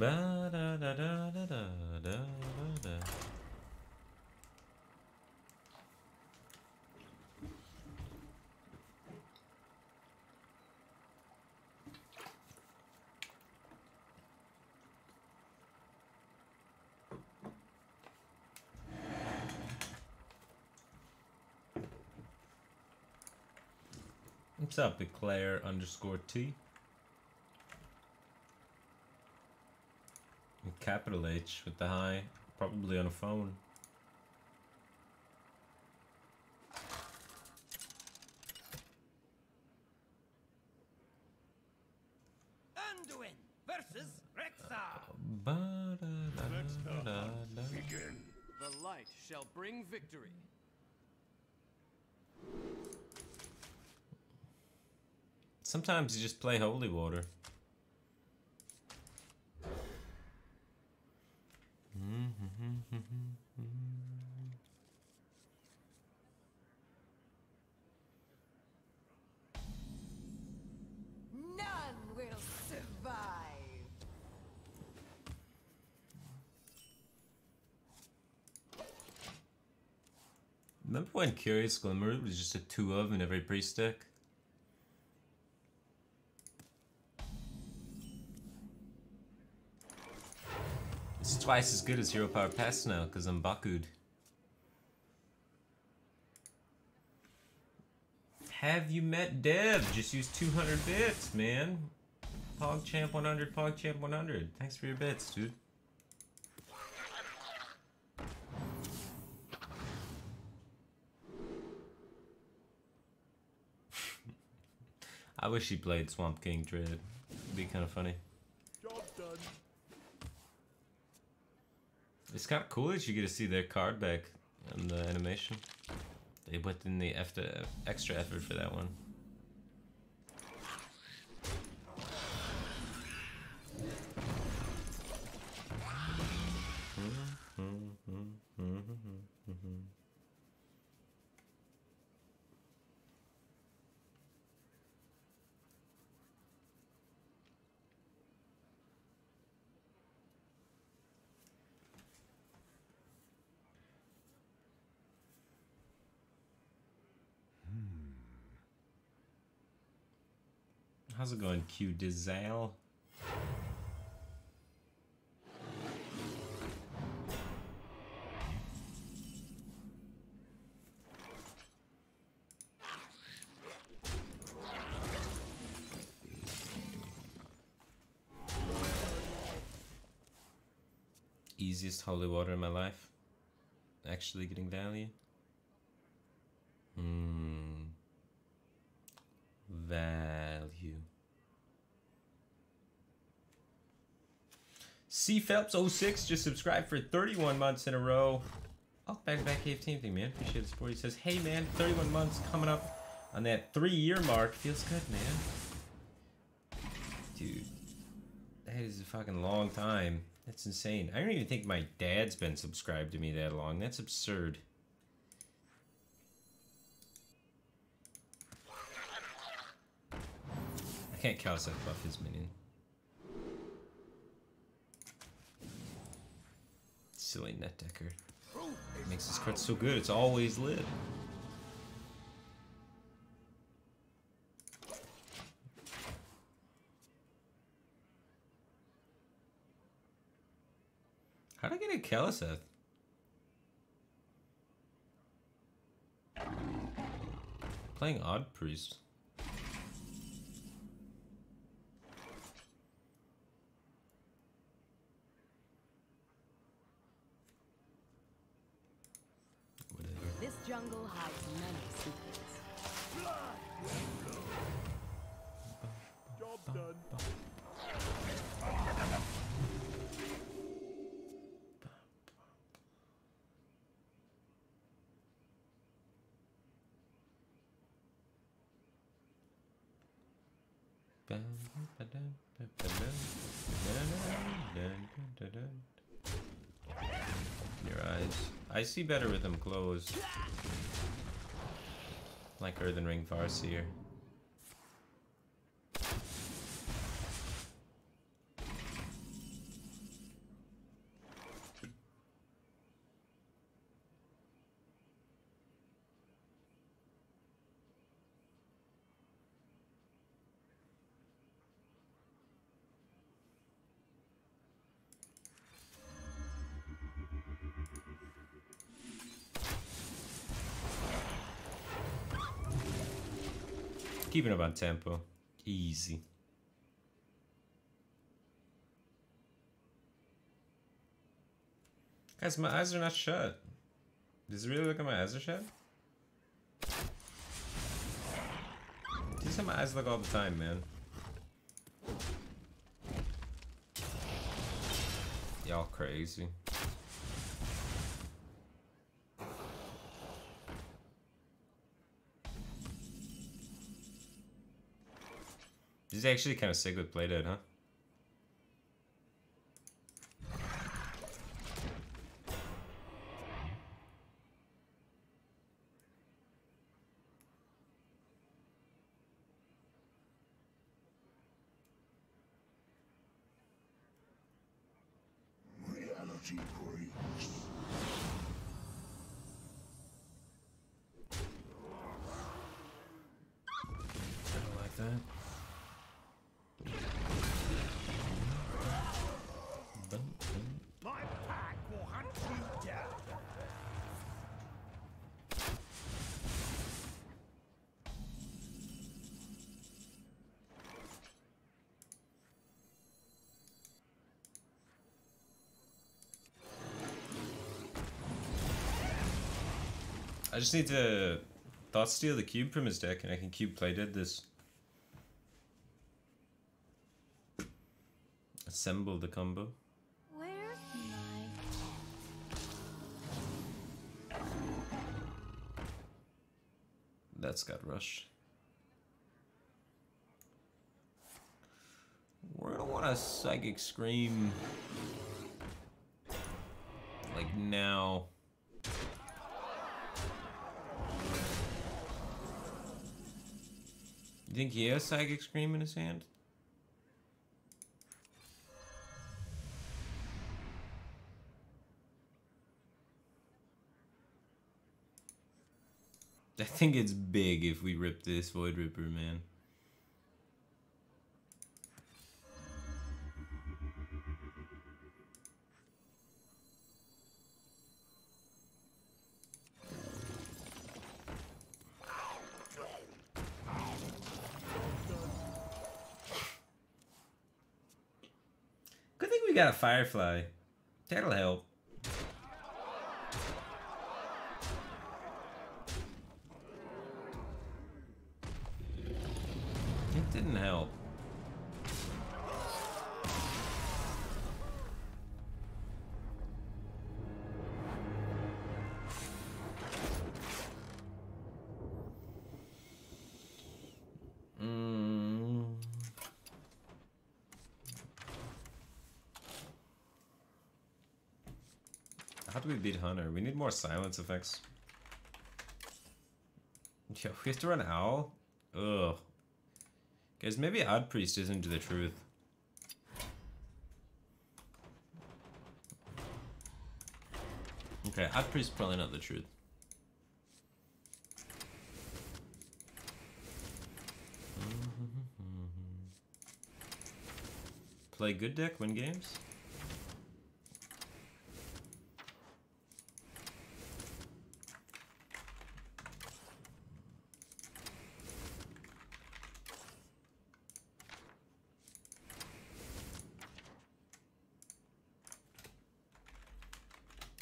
Ba da da da da da da da. What's up, Eclair_T? Capital H with the high, probably on a phone. Anduin versus Rexar. Begin. The light shall bring victory. Sometimes you just play holy water. None will survive. Remember when Curious Glimmer was just a 2 of in every priest deck? It's twice as good as Hero Power Pass now, because I'm Baku'd. Have you met Dev? Just use 200 bits, man. PogChamp 100, PogChamp 100. Thanks for your bits, dude. I wish he played Swamp King Dread. It'd be kind of funny. Job done. It's kind of cool that you get to see their card back in the animation. They put in the extra effort for that one. How's it going, Q Dizal? Easiest holy water in my life. Actually getting value. Value. C Phelps 06 just subscribed for 31 months in a row. Oh, back cave team thing, man. Appreciate the support. He says, hey man, 31 months coming up on that 3-year mark. Feels good, man. Dude, that is a fucking long time. That's insane. I don't even think my dad's been subscribed to me that long. That's absurd. I can't Kaliseth buff his minion. Silly net decker. Makes his card so good, it's always lit. How'd I get a Kaliseth? Playing Odd Priest. This jungle hides many secrets. Job done. Your eyes. I see better with them closed. Like Earthen Ring Farseer. Keeping up on tempo. Easy. Guys, my eyes are not shut. Does it really look like my eyes are shut? These are my eyes look all the time, man. Y'all crazy. This is actually kind of sick with Playdead, huh? Reality breaks. I don't like that. My pack will hunt you down. I just need to thought steal the cube from his deck and I can cube Playdead this. Assemble the combo. Where's my... That's got rush. We're gonna want a Psychic Scream. Like now. You think he has Psychic Scream in his hand? I think it's big if we rip this Void Ripper, man. Good thing we got a Firefly. That'll help. It didn't help. How do we beat Hunter? We need more silence effects. Yo, we have to run Owl? Ugh. Guys, maybe Odd Priest isn't the truth. Okay, Odd Priest probably not the truth. Play good deck, win games?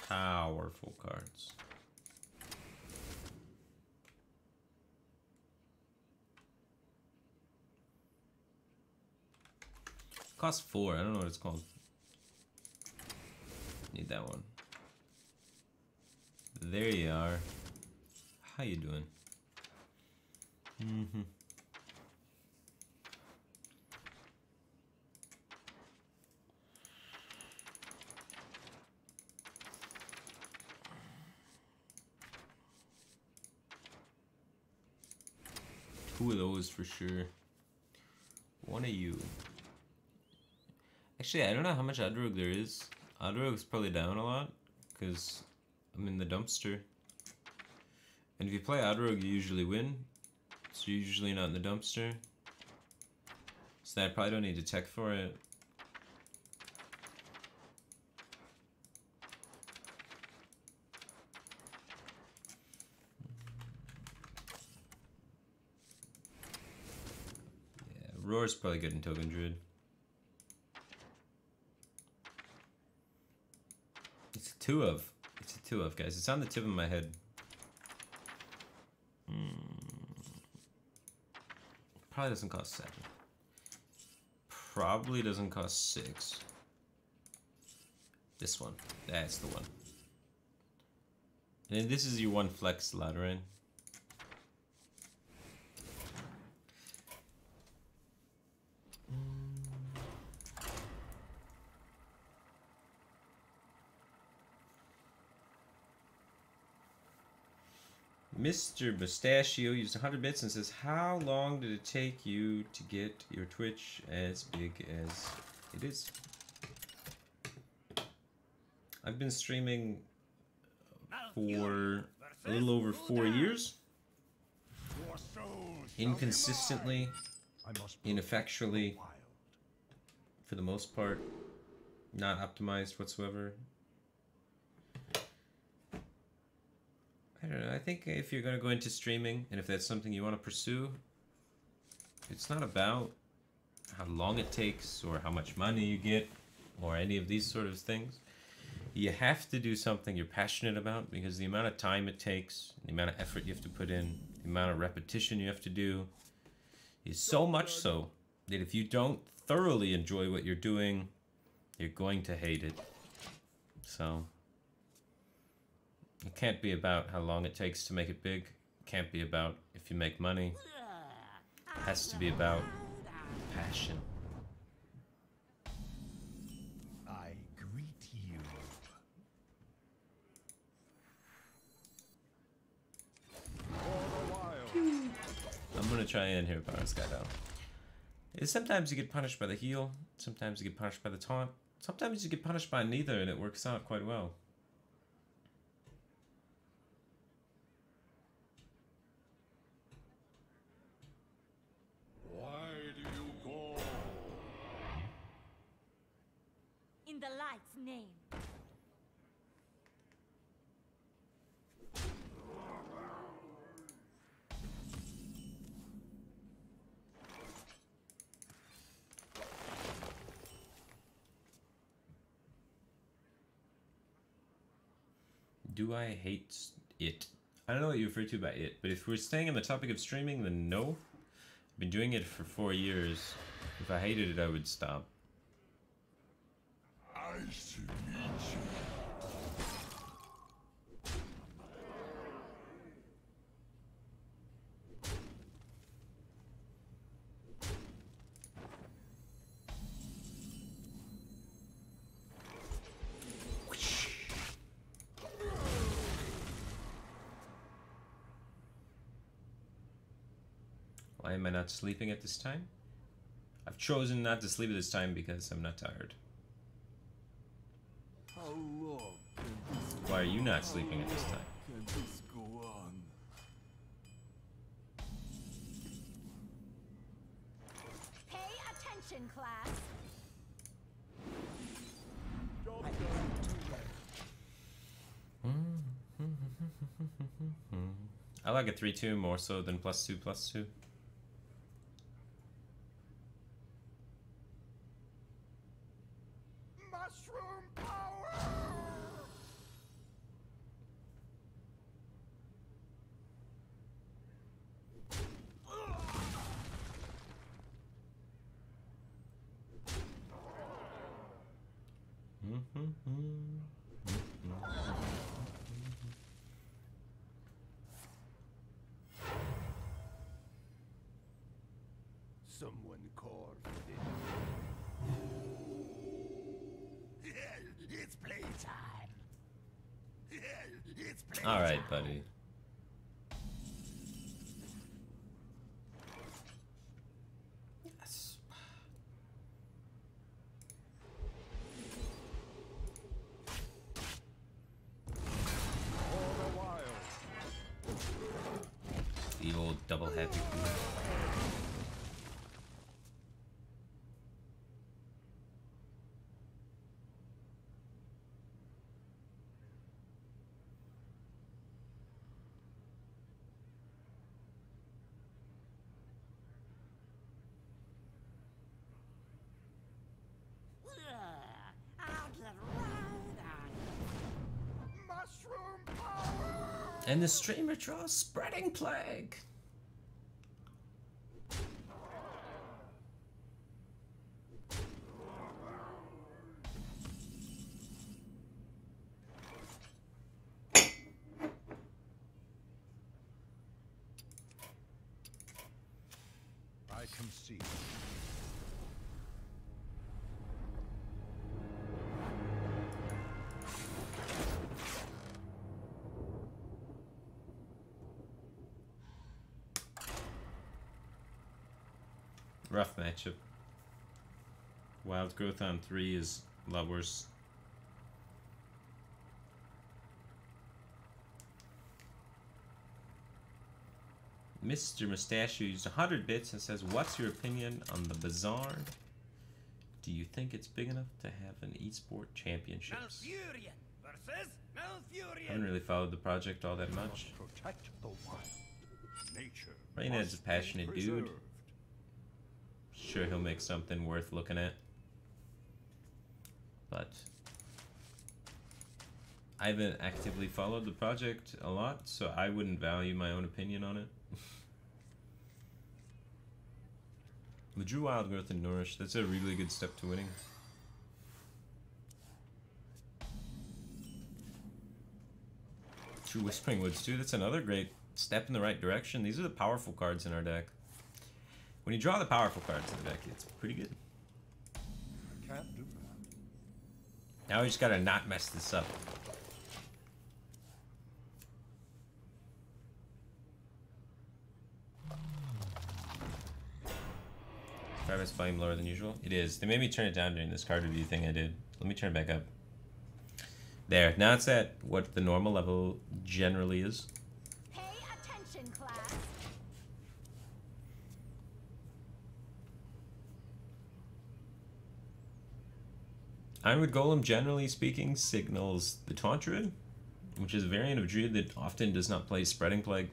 Powerful cards. Cost 4. I don't know what it's called. Need that one. There you are. How you doing? Two of those for sure. One of you. Actually, I don't know how much Adrogue there is. Adrogue's probably down a lot, because I'm in the dumpster. And if you play Adrogue, you usually win. So you're usually not in the dumpster. So I probably don't need to tech for it. Roar's probably good in Token Druid. It's a 2 of. It's a 2 of, guys. It's on the tip of my head. Probably doesn't cost 7. Probably doesn't cost 6. This one. That's the one. And this is your 1 flex slot, right? Mr. Mustachio used 100 bits and says, how long did it take you to get your Twitch as big as it is? I've been streaming for a little over 4 years. Inconsistently, ineffectually, for the most part, not optimized whatsoever. I don't know, I think if you're going to go into streaming, and if that's something you want to pursue, it's not about how long it takes, or how much money you get, or any of these sort of things. You have to do something you're passionate about, because the amount of time it takes, the amount of effort you have to put in, the amount of repetition you have to do, is so much so, that if you don't thoroughly enjoy what you're doing, you're going to hate it. So it can't be about how long it takes to make it big. It can't be about if you make money. It has to be about passion. I greet you. I'm gonna try in here, Power Sky though. Sometimes you get punished by the heal, sometimes you get punished by the taunt, sometimes you get punished by neither, and it works out quite well. In the light's name. Do I hate it? I don't know what you refer to by it, but if we're staying on the topic of streaming, then no. I've been doing it for 4 years. If I hated it, I would stop. Nice to meet you. Why am I not sleeping at this time? I've chosen not to sleep at this time because I'm not tired. How long can this Why are you not sleeping at this time? can this go on? Pay attention, class. I like a 3-2 more so than +2/+2. Mushroom power! Someone carved it. It's playtime. It's playtime. All right, buddy. Yes. All the while. The old double happy food. And the streamer draws Spreading Plague. I concede. Rough matchup. Wild Growth on 3 is a lot worse. Mr. Mustachio used 100 bits and says, what's your opinion on the Bazaar? Do you think it's big enough to have an esport championships? Malfurion versus Malfurion. I haven't really followed the project all that much. Protect the wild. Nature. Rainhead's a must be passionate dude. preserved. Sure, he'll make something worth looking at. But I haven't actively followed the project a lot, so I wouldn't value my own opinion on it. We drew Wild Growth and Nourish. That's a really good step to winning. True Whispering Woods too. That's another great step in the right direction. These are the powerful cards in our deck. When you draw the powerful cards in the deck, it's pretty good. Can't do that. Now we just gotta not mess this up. Firebat's volume lower than usual. It is. They made me turn it down during this card review thing I did. Let me turn it back up. There. Now it's at what the normal level generally is. Pay attention, class. Ironwood Golem, generally speaking, signals the Taunt Druid, which is a variant of Druid that often does not play Spreading Plague,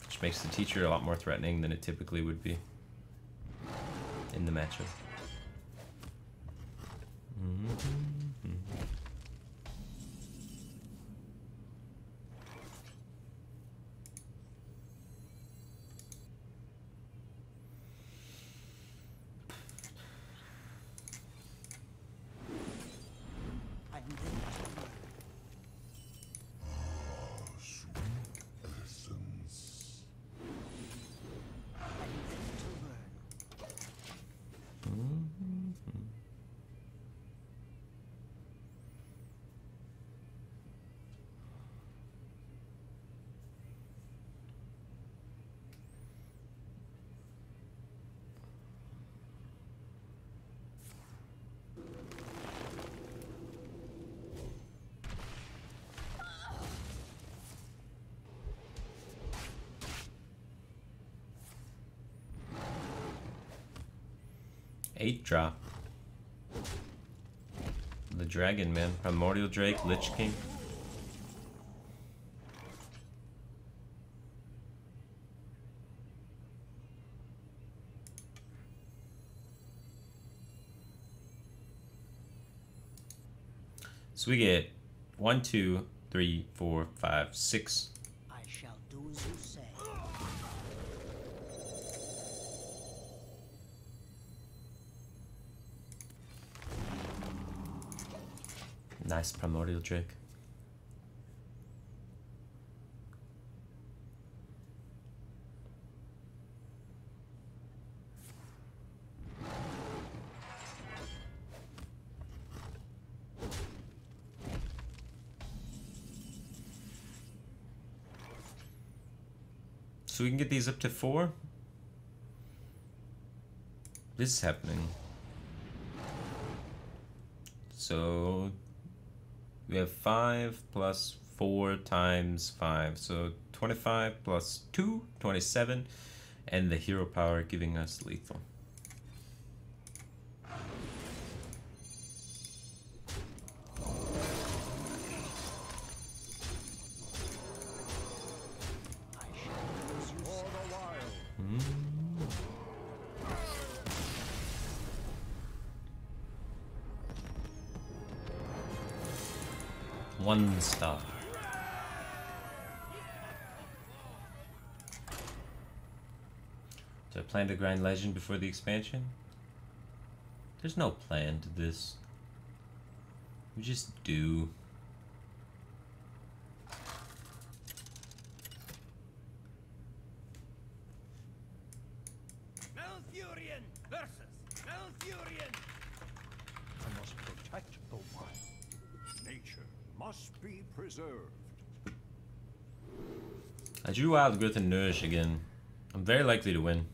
which makes the teacher a lot more threatening than it typically would be in the matchup. I'm ready to learn. Essence. I'm ready to learn. Eight drop. The dragon, man. Primordial Drake, Lich King. So we get 1, 2, 3, 4, 5, 6. I shall do as you say. Nice Primordial Drake. So we can get these up to 4. This is happening. So we have 5 plus 4 times 5. So 25 plus 2, 27. And the hero power giving us lethal. One star. plan to grind legend before the expansion? There's no plan to this. We just do. Malfurion versus Malfurion. I must protect the wild. Nature must be preserved. I drew Wild Growth and Nourish again. I'm very likely to win.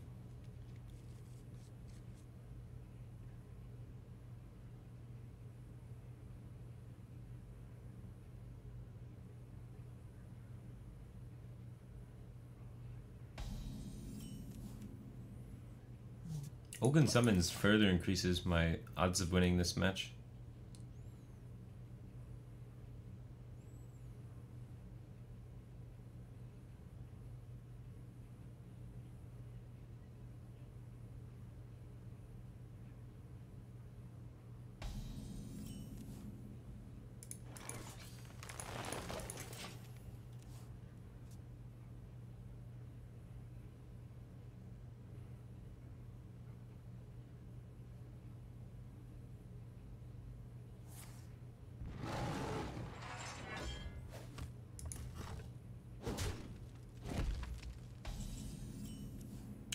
Ogun Summons further increases my odds of winning this match.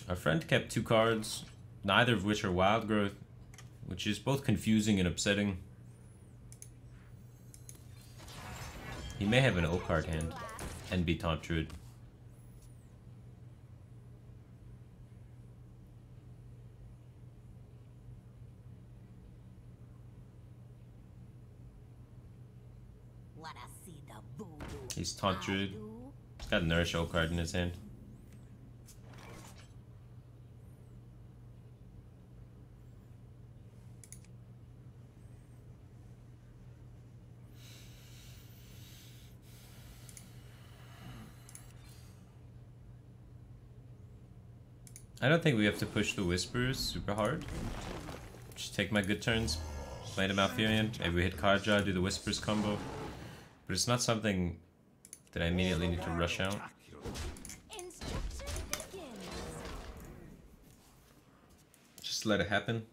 Our friend kept 2 cards, neither of which are Wild Growth, which is both confusing and upsetting. He may have an O card hand and be Taunt Druid. Wanna see the voodoo? He's Taunt I Druid. do? He's got a Nourish O card in his hand. I don't think we have to push the Whispers super hard. Just take my good turns, play the Malfurion, maybe we hit card draw, do the Whispers combo. But it's not something that I immediately need to rush out. Instruction begins. Just let it happen.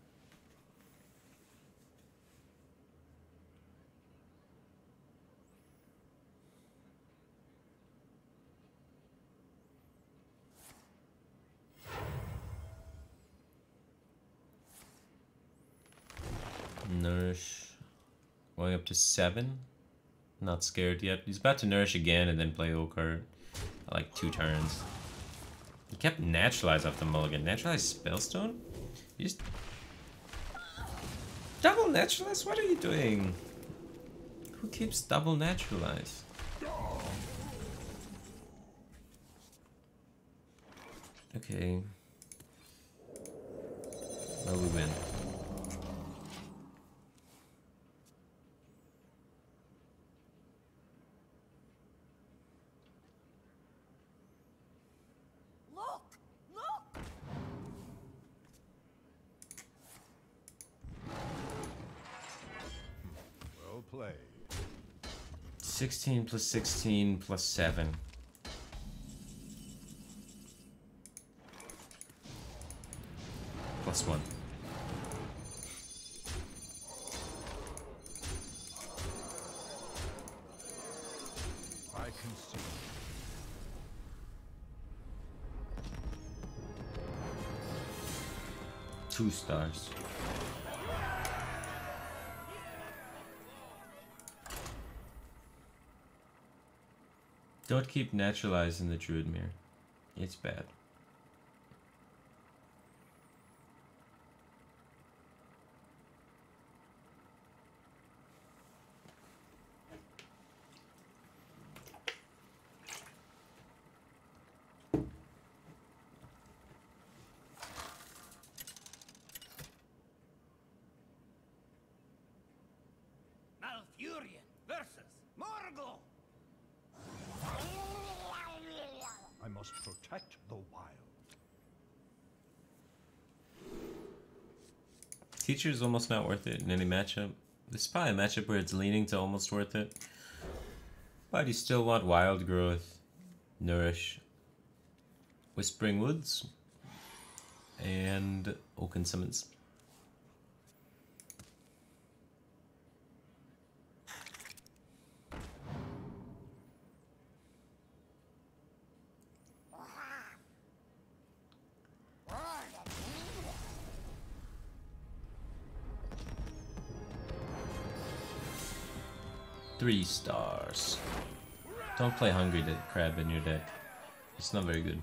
Nourish. Going up to 7. Not scared yet. He's about to Nourish again and then play O-card. Like 2 turns. He kept Naturalize off the mulligan. Naturalize Spellstone? You just... Double Naturalize? What are you doing? Who keeps double Naturalize? Okay. Well, we win. Look! Look! Well played. 16 plus 16 plus 7. Plus 1. I can see. 2 stars. Don't keep naturalizing the Druid Mirror. It's bad. Malfurion versus Morgul. I must protect the wild. Teacher is almost not worth it in any matchup. This is probably a matchup where it's leaning to almost worth it. But you still want Wild Growth, Nourish, Whispering Woods. and Oaken Summons. Three stars. Don't play Hungry Crab in your deck. It's not very good.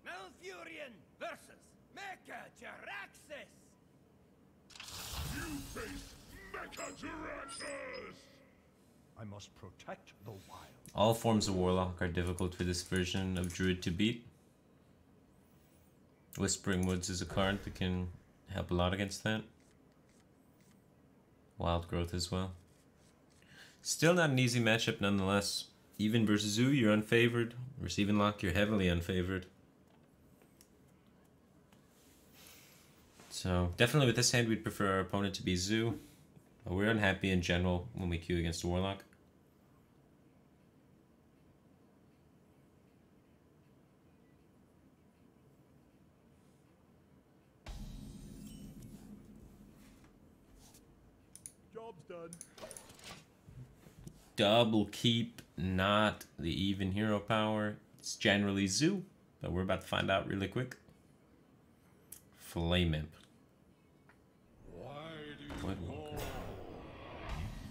Malfurion versus Mecha Jaraxxus. You face Mechajaraxxus! I must protect the wild. All forms of Warlock are difficult for this version of Druid to beat. Whispering Woods is a card that can help a lot against that. Wild Growth as well. Still not an easy matchup nonetheless. Even versus Zoo, you're unfavored. Versus Even Lock, you're heavily unfavored. So definitely with this hand, we'd prefer our opponent to be Zoo. But we're unhappy in general when we queue against a Warlock. Job's done. Double keep, not the even hero power. It's generally Zoo, but we're about to find out really quick. Flame Imp. What?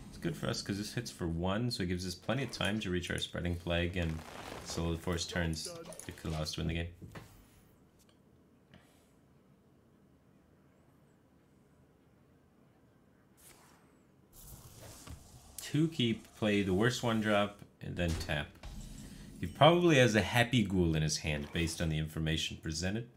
It's good for us because this hits for 1, so it gives us plenty of time to reach our Spreading Plague and slow the force turns to allow us to win the game. Two keep, play the worst 1-drop, and then tap. He probably has a Happy Ghoul in his hand based on the information presented.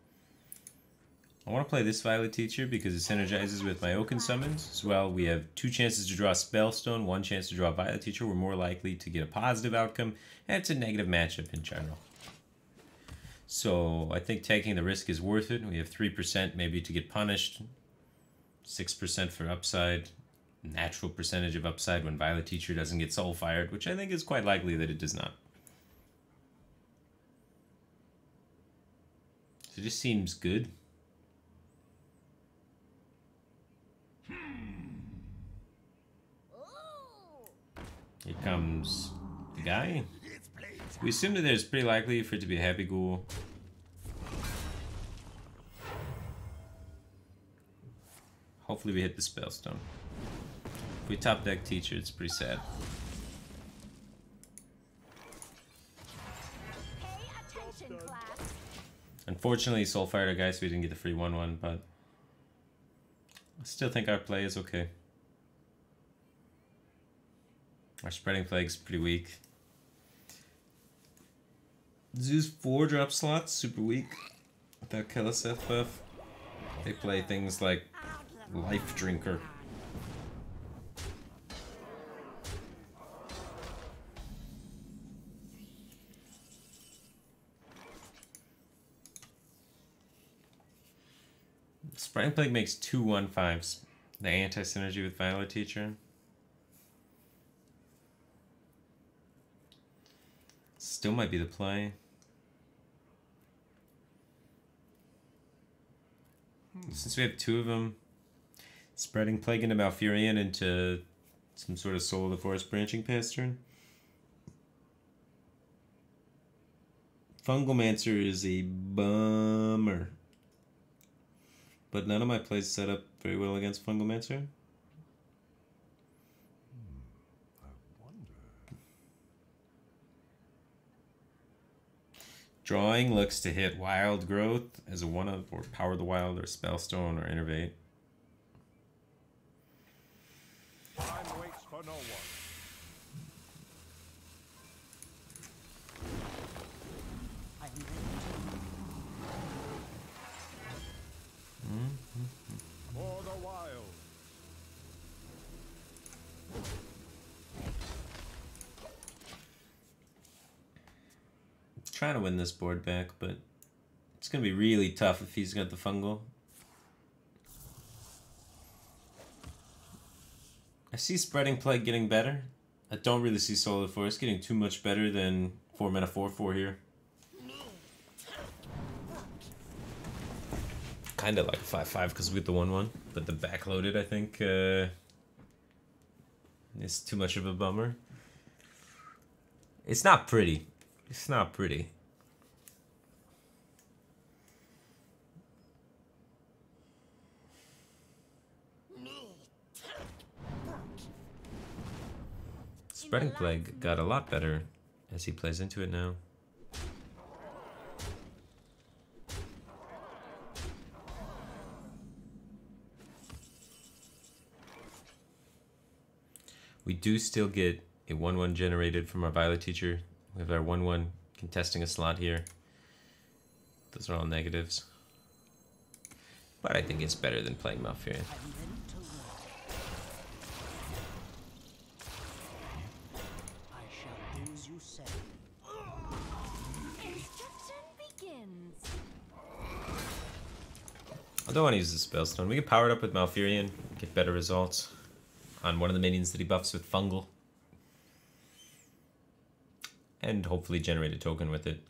I want to play this Violet Teacher because it synergizes with my Oaken Summons. As well, we have 2 chances to draw Spellstone, 1 chance to draw Violet Teacher. We're more likely to get a positive outcome, and it's a negative matchup in general. So I think taking the risk is worth it. We have 3% maybe to get punished, 6% for upside, natural percentage of upside when Violet Teacher doesn't get soul fired, which I think is quite likely that it does not. So it just seems good. Here comes the guy. We assume that there's pretty likely for it to be a Happy Ghoul. Hopefully we hit the Spellstone. If we top deck Teacher, it's pretty sad. Pay attention, class. Unfortunately, Soul fired our guy, so we didn't get the free 1/1, but I still think our play is okay. Our Spreading Plague's pretty weak. Zoo's 4-drop slots, super weak. Without Keleseth buff. They play things like Life Drinker. Spreading Plague makes 2 1/5s. The anti-synergy with Violet Teacher. Still might be the play. Since we have 2 of them, Spreading Plague into Malfurion into some sort of Soul of the Forest branching pattern. Fungalmancer is a bummer. But none of my plays set up very well against Fungalmancer. Drawing looks to hit Wild Growth as a 1-of, or Power the Wild, or Spellstone, or Innervate. Time waits for no one. For the wild. trying to win this board back, but it's going to be really tough if he's got the fungal. I see Spreading Plague getting better. I don't really see Solar Forest getting too much better than 4 mana 4/4 here. Kind of like 5/5 because we get the 1/1, but the backloaded I think is too much of a bummer. It's not pretty. It's not pretty. Spreading Plague got a lot better as he plays into it now. We do still get a 1/1 generated from our Violet Teacher. We have our 1/1 contesting a slot here. Those are all negatives. But I think it's better than playing Malfurion. I don't want to use the Spellstone. We can power it up with Malfurion, get better results on one of the minions that he buffs with Fungal. And hopefully generate a token with it.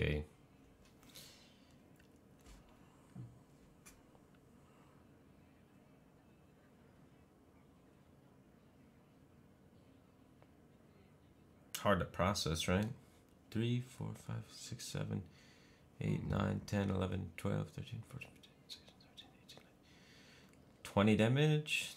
Okay. Hard to process, right? 3, 4, 5, 6, 7, 8, 9, 10, 11, 12, 13, 14, 15, 16, 17, 18, 19. 20 damage.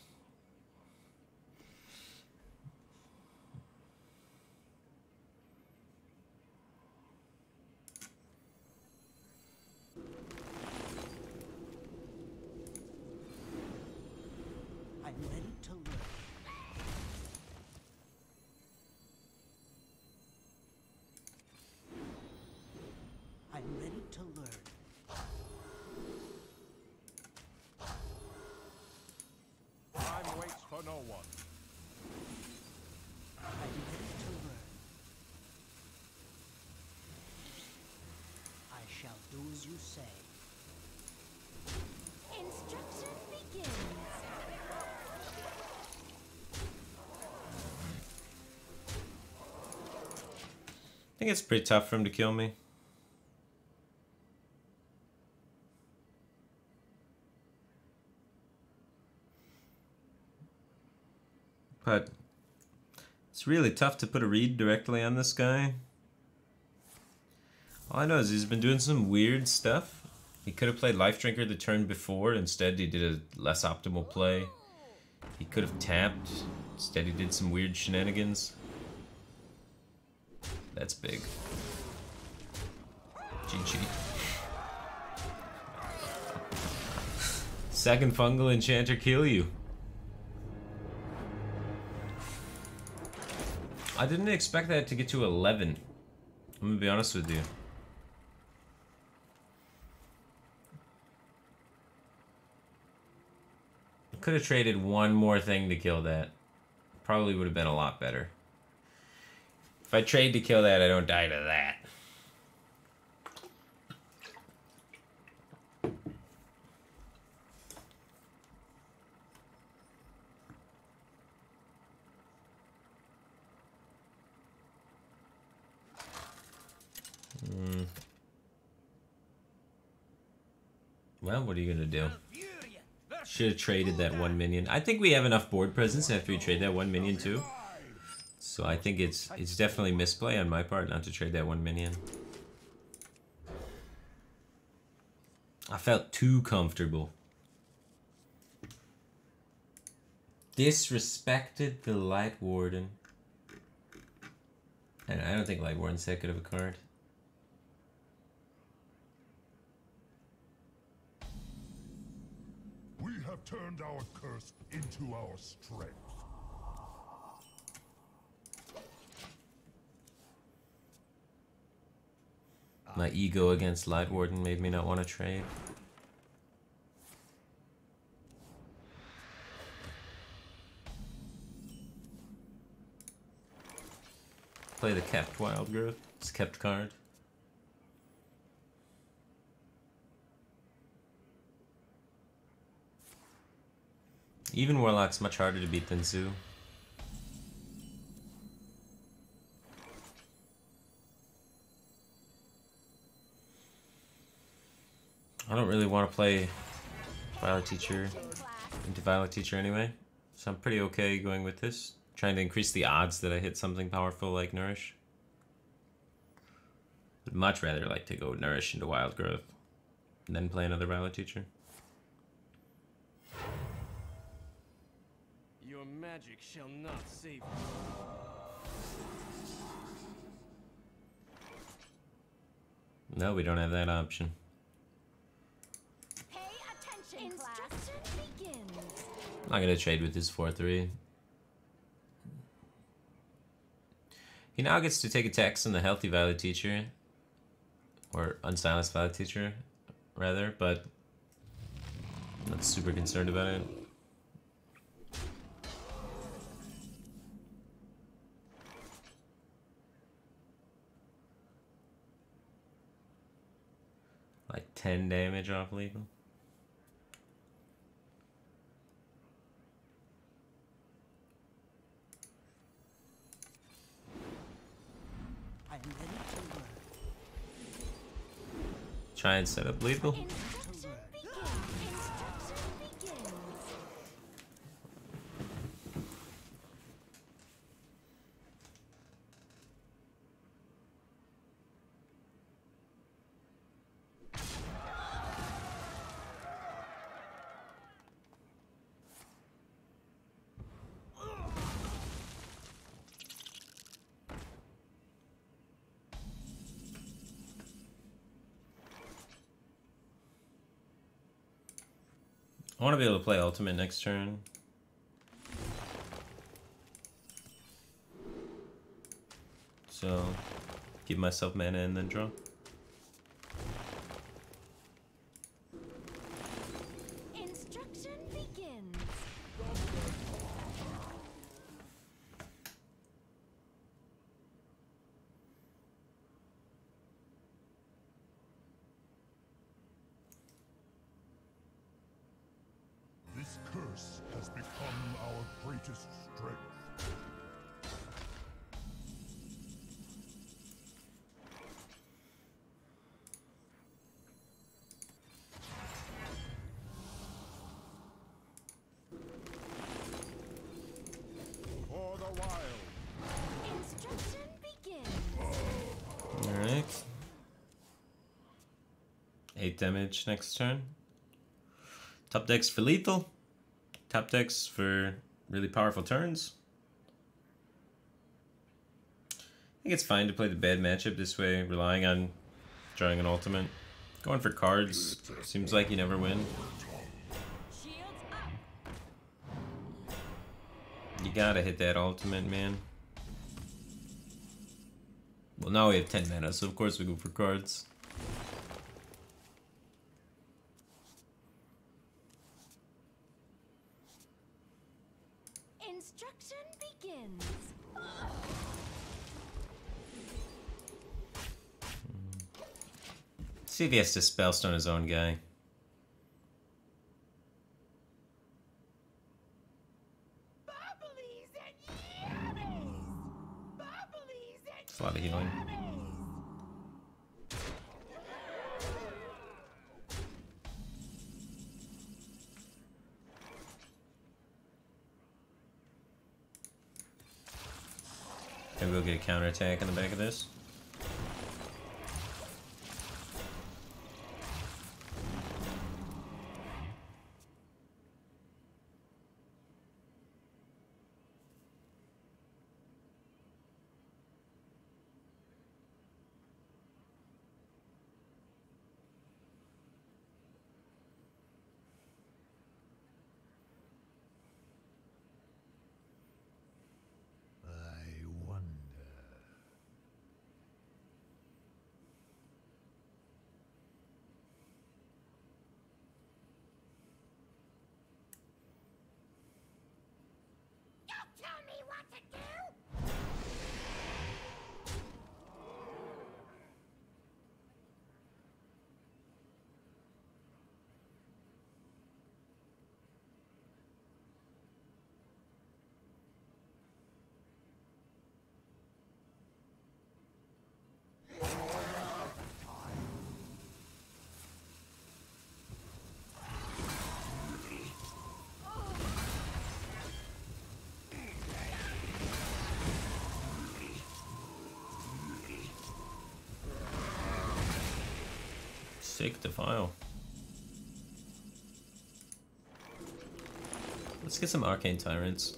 No one. I'm ready to learn. I shall do as you say. Instruction begins. I think it's pretty tough for him to kill me. But it's really tough to put a read directly on this guy. All I know is he's been doing some weird stuff. He could have played Life Drinker the turn before. Instead, he did a less optimal play. He could have tapped. Instead, he did some weird shenanigans. That's big. GG. Second Fungal Enchanter kill you. I didn't expect that to get to 11. I'm gonna be honest with you. I could have traded one more thing to kill that. Probably would have been a lot better. If I trade to kill that, I don't die to that. Well, what are you gonna do? Should have traded that one minion. I think we have enough board presence after we trade that one minion too. So I think it's definitely misplay on my part not to trade that one minion. I felt too comfortable. Disrespected the Light Warden. And I don't think Light Warden's that good of a card. We have turned our curse into our strength. My ego against Light Warden made me not want to trade. Play the kept Wild Growth. It's a kept card. Even Warlock's much harder to beat than Zoo. I don't really want to play Violet Teacher into Violet Teacher anyway, so I'm pretty okay going with this. Trying to increase the odds that I hit something powerful like Nourish. Would much rather like to go Nourish into Wild Growth and then play another Violet Teacher. Your magic shall not save you. No, we don't have that option. Pay attention, Instruction begins. I'm not gonna trade with his 4/3. He now gets to take attacks on the healthy Violet Teacher, or unsilenced Violet Teacher, rather, but I'm not super concerned about it. Like 10 damage off lethal. I'm ready to work. Try and set up lethal. Instruction begins. Instruction begins. I want to be able to play ultimate next turn. So, give myself mana and then draw. Instruction begins. This curse has become our greatest strength. For the wild. Instruction begins. Alright. 8 damage next turn. Top decks for lethal. Top decks for really powerful turns. I think it's fine to play the bad matchup this way, relying on drawing an ultimate. Going for cards seems like you never win. Shields up. You gotta hit that ultimate, man. Well, now we have 10 mana, so of course we go for cards. Instruction begins. See if he has to spellstone his own guy. Bubblies and yummies! Bubblies and It's a lot of healing. Maybe we'll get a counterattack in the back of this. Sick defile. Let's get some arcane tyrants.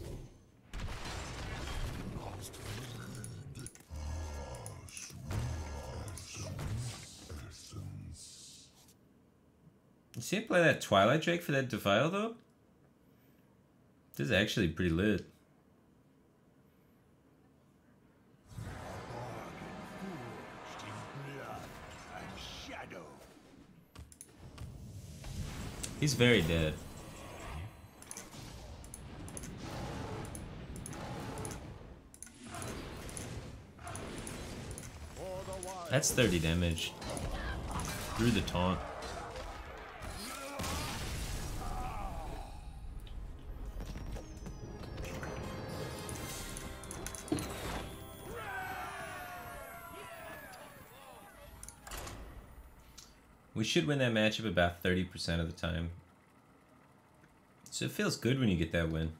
You see him play that Twilight Drake for that defile though? This is actually pretty lit. He's very dead. That's 30 damage. Through the taunt. We should win that matchup about 30% of the time. So it feels good when you get that win.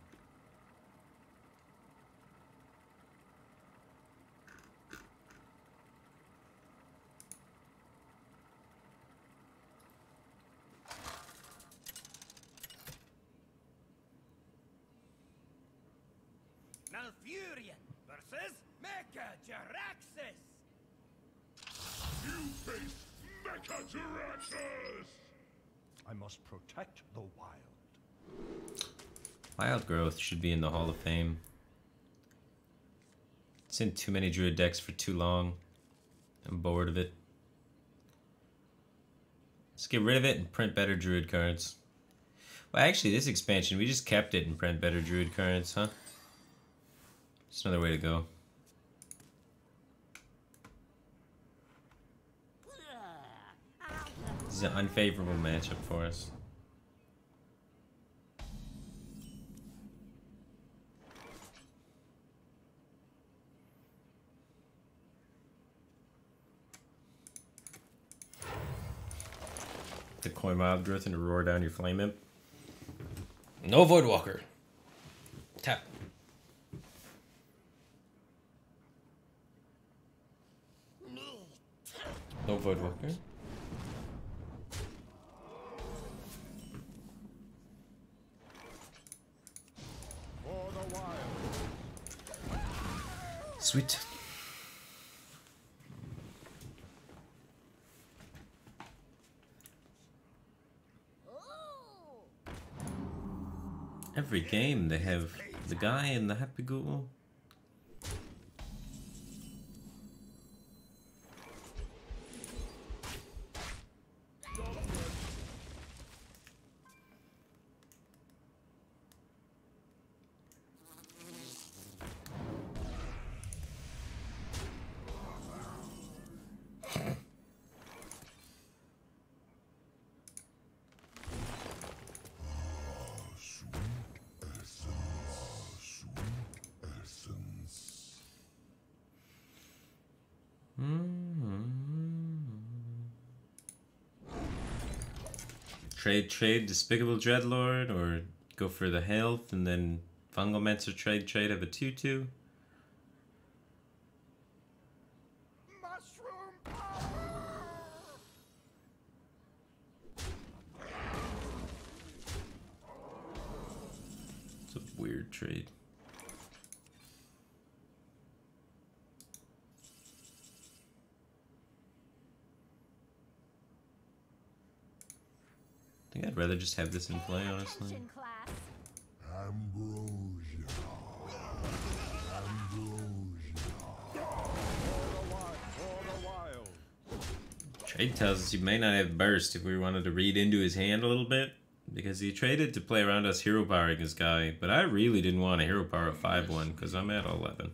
Malfurion versus Mecha Jaraxxus. You face Mechajaraxxus! I must protect the wild. Wild Growth should be in the Hall of Fame. It's in too many druid decks for too long. I'm bored of it. Let's get rid of it and print better druid cards. Well, actually, this expansion, we just kept it and print better druid cards, huh? It's another way to go. This is an unfavorable matchup for us. Deploy Wild Growth and roar down your Flame Imp. No Voidwalker. Tap. No Voidwalker. For the wild. Sweet. Every game they have the guy in the Happy Ghoul. Trade Despicable Dreadlord, or go for the health and then Fungalmancer trade have a 2/2. Mushroom power! It's a weird trade. I think I'd rather just have this in play, honestly. Attention, class. Ambrosia. For the wild. Trade tells us he may not have burst if we wanted to read into his hand a little bit, because he traded to play around us hero powering his guy, but I really didn't want a hero power at 5/1 because I'm at 11.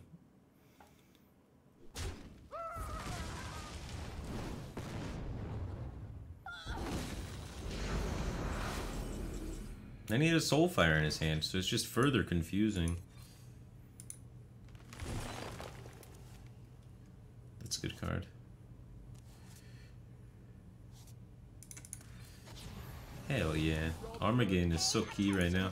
Then he had a Soulfire in his hand, so it's just further confusing. That's a good card. Hell yeah. Armageddon is so key right now.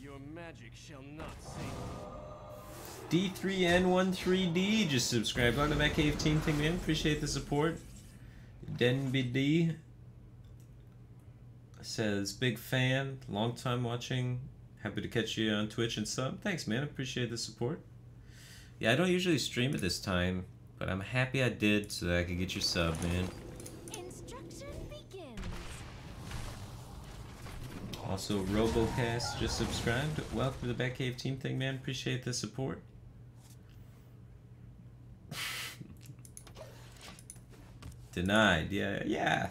Your magic shall not save you. D3N13D just subscribed. Welcome to that Cave Team thing, man. Appreciate the support. DenBD says, big fan, long time watching. Happy to catch you on Twitch and sub. Thanks, man. Appreciate the support. Yeah, I don't usually stream at this time, but I'm happy I did so that I could get your sub, man. Instruction begins. Also, Robocast just subscribed. Welcome to the Batcave Team thing, man. Appreciate the support. Denied. Yeah.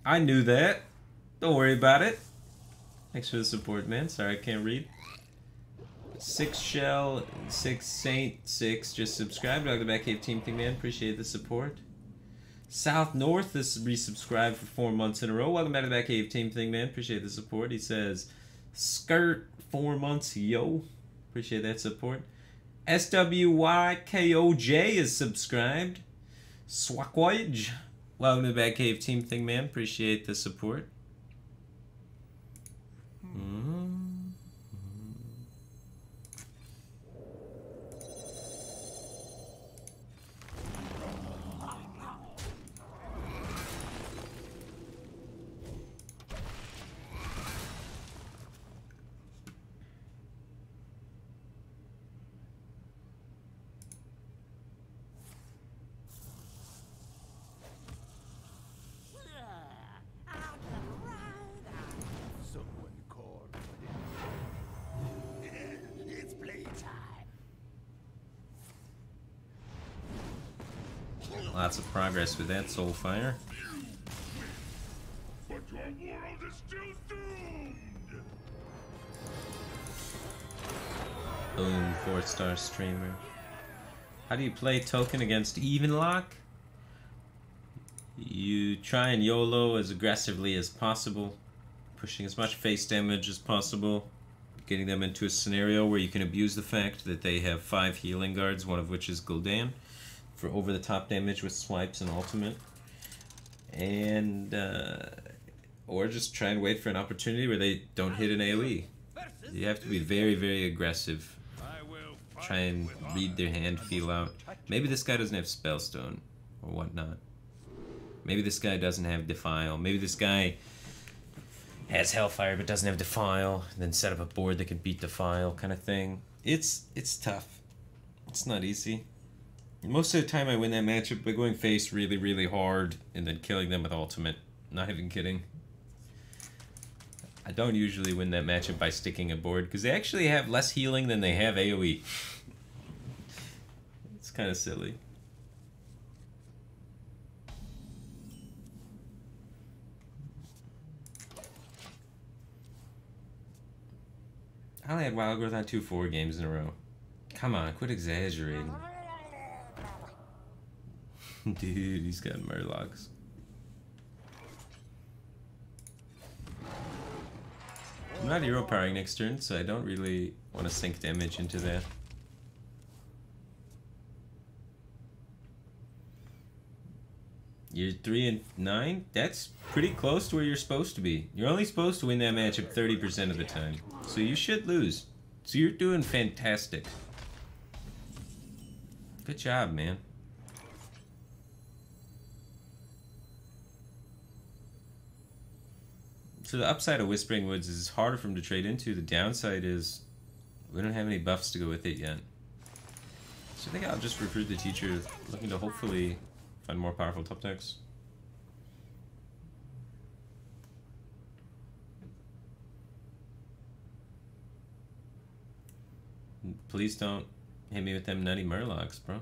I knew that. Don't worry about it. Thanks for the support, man. Sorry I can't read. 6 Shell, 6 Saint, 6 just subscribed. Welcome to the Batcave Team thing, man. Appreciate the support. South North is resubscribed for 4 months in a row. Welcome back to the Batcave Team thing, man. Appreciate the support. He says, skirt 4 months, yo. Appreciate that support. SWYKOJ is subscribed. Swakwage. Welcome to the Batcave Team thing, man. Appreciate the support. Someone called It's playtime. Lots of progress with that Soulfire. But your world is still doomed. Boom, 4-star streamer. How do you play token against Evenlock? You try and YOLO as aggressively as possible, pushing as much face damage as possible, getting them into a scenario where you can abuse the fact that they have 5 healing guards, one of which is Gul'dan, for over-the-top damage with swipes and ultimate. And, or just try and wait for an opportunity where they don't hit an AoE. You have to be very, very aggressive. Try and read their hand, feel out. Maybe this guy doesn't have Spellstone or whatnot. Maybe this guy doesn't have Defile. Maybe this guy has Hellfire but doesn't have Defile. And then set up a board that can beat Defile, kind of thing. It's tough. It's not easy. Most of the time I win that matchup by going face really, really hard and then killing them with ultimate. Not even kidding. I don't usually win that matchup by sticking a board because they actually have less healing than they have AoE. It's kind of silly. I only had Wild Growth on 2-4 games in a row. Come on, quit exaggerating. Dude, he's got Murlocs. I'm not hero powering next turn, so I don't really want to sink damage into that. You're 3 and 9? That's pretty close to where you're supposed to be. You're only supposed to win that matchup 30% of the time. So you should lose. So you're doing fantastic. Good job, man. So the upside of Whispering Woods is harder for him to trade into. The downside is we don't have any buffs to go with it yet. So I think I'll just recruit the teacher, looking to hopefully find more powerful top decks. Please don't hit me with them nutty Murlocs, bro.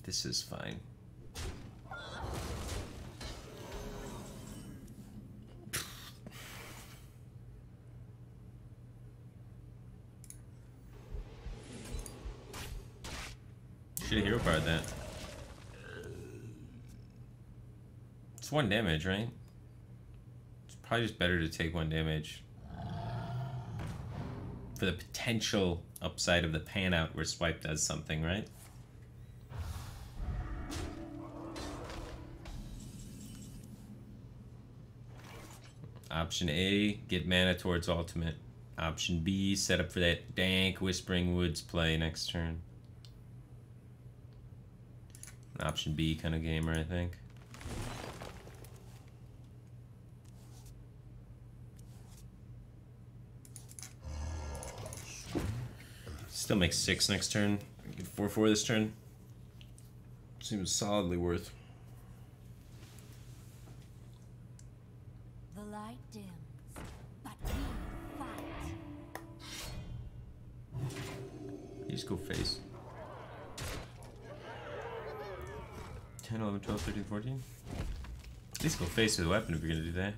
This is fine. Should have hero powered that. It's 1 damage, right? It's probably just better to take 1 damage. For the potential upside of the pan out where swipe does something, right? Option A, get mana towards ultimate. Option B, set up for that dank Whispering Woods play next turn. Option B kind of gamer, I think. Still makes 6 next turn. Get 4/4 this turn. Seems solidly worth. The light dims, but we fight. You just go face. 10, 11, 12, 13, 14. At least go face with a weapon if you're gonna do that.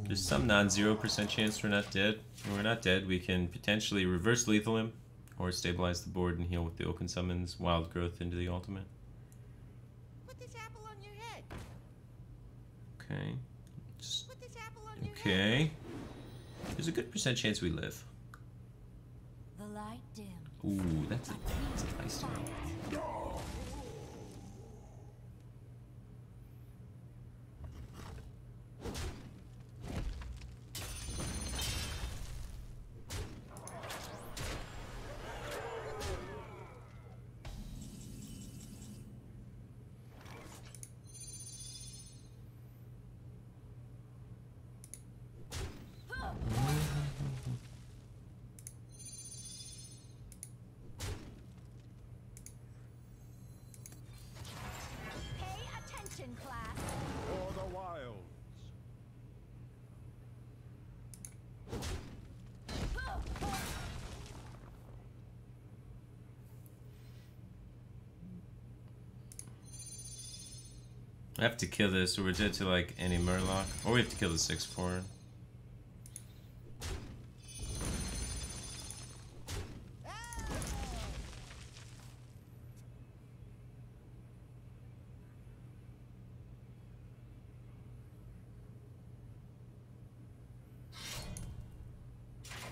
There's some non-0% chance we're not dead. When we're not dead, we can potentially reverse lethal him, or stabilize the board and heal with the Oaken Summons, Wild Growth into the ultimate. Put this apple on your head. Okay. Put this apple on your head. Okay. There's a good % chance we live. The light dims. Ooh, that's a feisty one. Pay attention, class. For the wilds. I have to kill this, or we're dead to like any Murloc, or we have to kill the 6/4.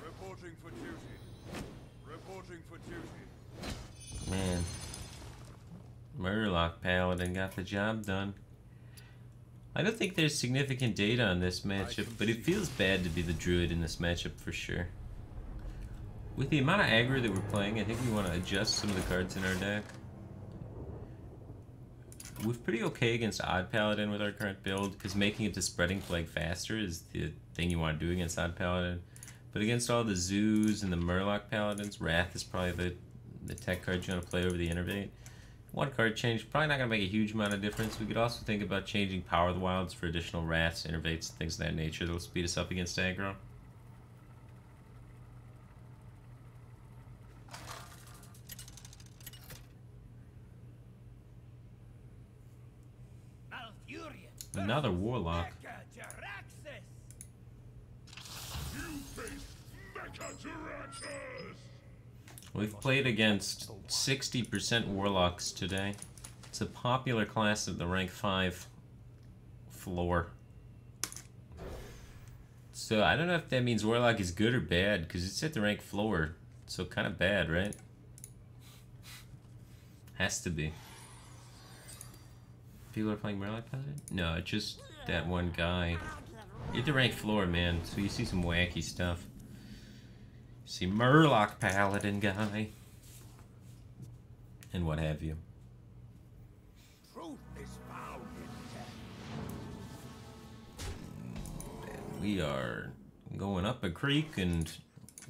Reporting for duty. Reporting for duty. Man, Murloc Paladin got the job done. I don't think there's significant data on this matchup, but it feels bad to be the Druid in this matchup for sure. With the amount of aggro that we're playing, I think we want to adjust some of the cards in our deck. We're pretty okay against Odd Paladin with our current build, because making it to Spreading Plague faster is the thing you want to do against Odd Paladin. But against all the Zoos and the Murloc Paladins, Wrath is probably the tech card you want to play over the Innervate. One card change, probably not going to make a huge amount of difference. We could also think about changing Power of the Wilds for additional Wraths, Innervates, things of that nature that will speed us up against aggro. Malfurion. Another Warlock. You face Mecha-Tyrantus! We've played against 60% Warlocks today. It's a popular class at the rank 5 floor. So I don't know if that means Warlock is good or bad, because it's at the rank floor. So kind of bad, right? Has to be. People are playing Murloc Paladin? No, it's just that one guy. You're at the rank floor, man, so you see some wacky stuff. See Murloc Paladin guy. And what have you. Truth is found in death. And we are going up a creek and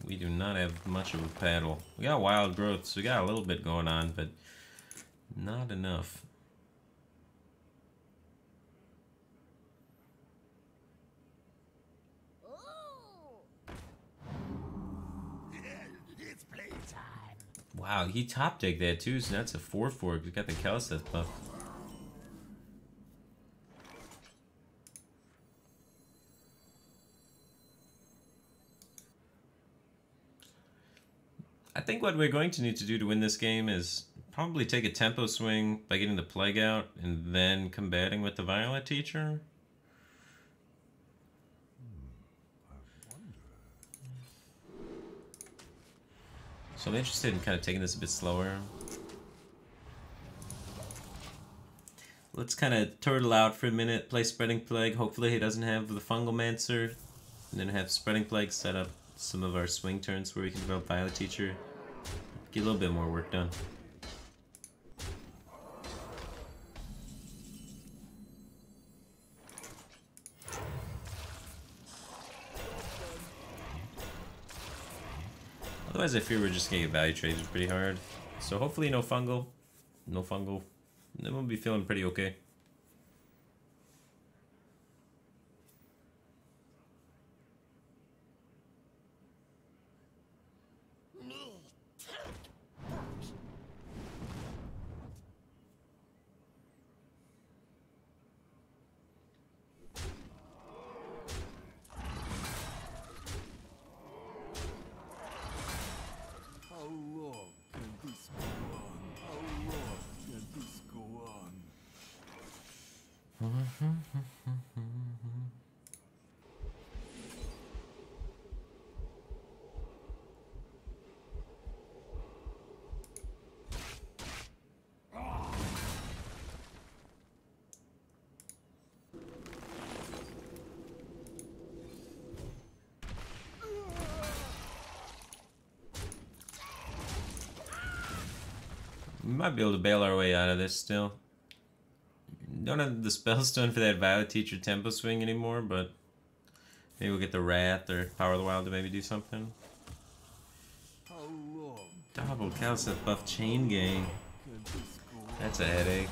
we do not have much of a paddle. We got wild growth, so we got a little bit going on, but not enough. It's playtime. Wow, he top decked that too, so that's a 4/4. He's got the Kelseth buff. I think what we're going to need to do to win this game is probably take a tempo swing by getting the Plague out and then combating with the Violet Teacher. So I'm interested in kind of taking this a bit slower. Let's kind of turtle out for a minute, play Spreading Plague. Hopefully he doesn't have the Fungal Mancer. And then have Spreading Plague set up some of our swing turns where we can develop Violet Teacher. Get a little bit more work done. Otherwise I fear we're just gonna get value traded pretty hard. So hopefully no fungal. No fungal. Then we'll be feeling pretty okay. How long can this go on? How long can this go on? We might be able to bail our way out of this still. Don't have the spellstone for that Violet Teacher tempo swing anymore, but maybe we'll get the Wrath or Power of the Wild to maybe do something. How long Double Calcith buff Chain Gang. can this go on? That's a headache.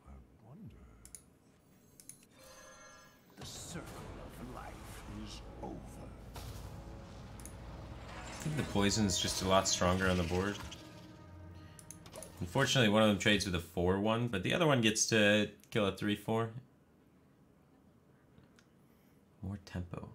I wonder. The circle of life is over. I think the poison's just a lot stronger on the board. Unfortunately, one of them trades with a 4-1, but the other one gets to kill a 3-4. More tempo.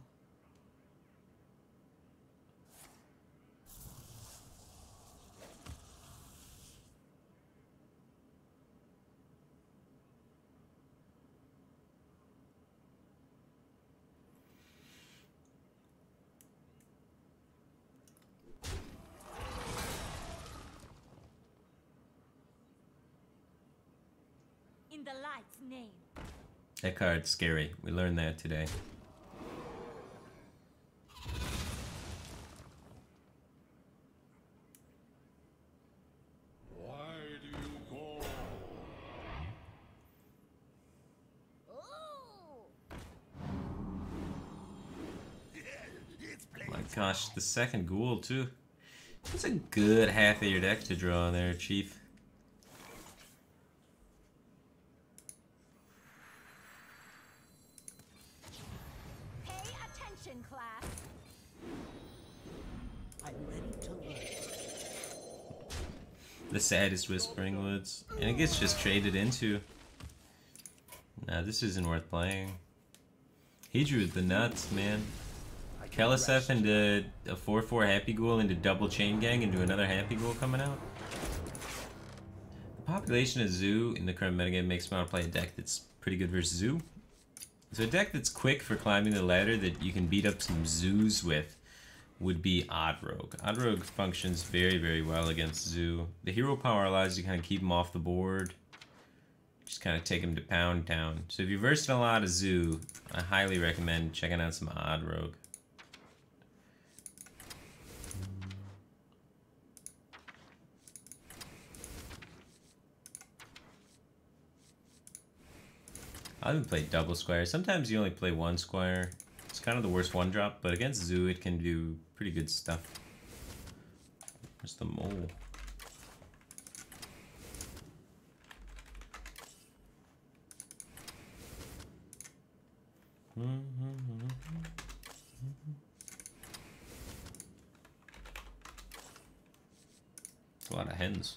In the light's name. That card's scary. We learned that today. Why do you call? My gosh, the second ghoul too. That's a good half of your deck to draw on there, Chief. Pay attention, class. I'm ready to learn. The saddest Whispering Woods. And it gets just traded into. Nah, this isn't worth playing. He drew the nuts, man. Keleseth into a 4-4 Happy Ghoul into double Chain Gang into another Happy Ghoul coming out. The population of Zoo in the current metagame makes me want to play a deck that's pretty good versus Zoo. So a deck that's quick for climbing the ladder that you can beat up some Zoos with would be Odd Rogue. Odd Rogue functions very, very well against Zoo. The hero power allows you to kind of keep him off the board. Just kind of take him to Pound Town. So if you're versing a lot of Zoo, I highly recommend checking out some Odd Rogue. I haven't played double Squire. Sometimes you only play one Squire. It's kind of the worst one drop, but against Zoo it can do pretty good stuff. Where's the mole? It's a lot of hens.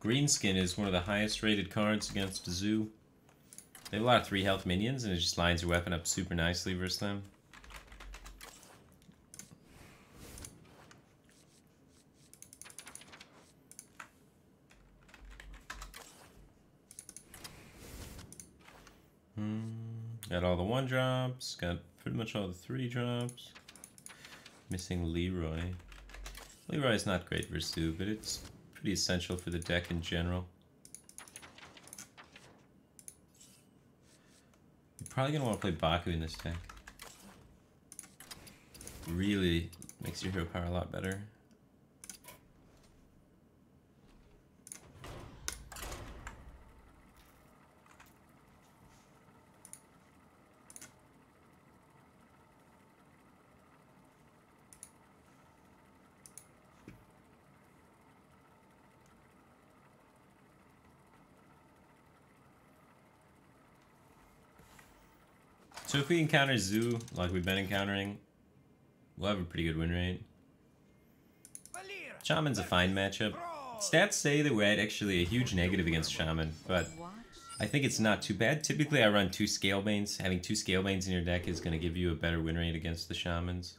Greenskin is one of the highest rated cards against Zoo. They have a lot of 3 health minions, and it just lines your weapon up super nicely versus them. Got all the 1-drops, got pretty much all the 3-drops. Missing Leroy. Leroy's not great versus Sue, but it's pretty essential for the deck in general. You're probably going to want to play Baku in this deck. Really makes your hero power a lot better. So if we encounter Zoo, like we've been encountering, we'll have a pretty good win rate. Shaman's a fine matchup. Stats say that we're at actually a huge negative against Shaman, but I think it's not too bad. Typically I run 2 Scalebanes. Having 2 Scalebanes in your deck is going to give you a better win rate against the Shamans.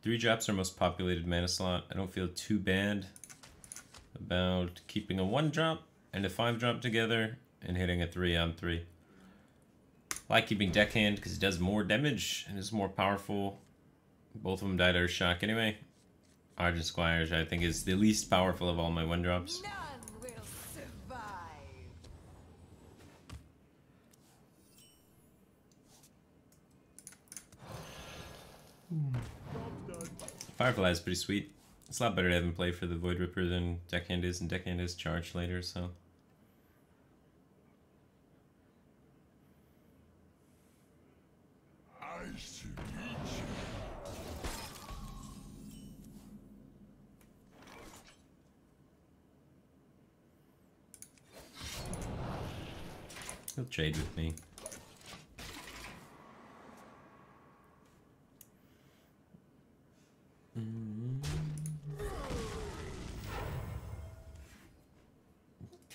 Three drops are most populated mana slot. I don't feel too bad about keeping a 1-drop and a 5-drop together and hitting a 3-on-3. I like keeping Deckhand because it does more damage and is more powerful. Both of them died out of shock anyway. Argent Squires, I think, is the least powerful of all my 1-drops. None will survive. Firefly is pretty sweet. It's a lot better to have him play for the Void Ripper than Deckhand is, and Deckhand is charged later, so. He'll trade with me.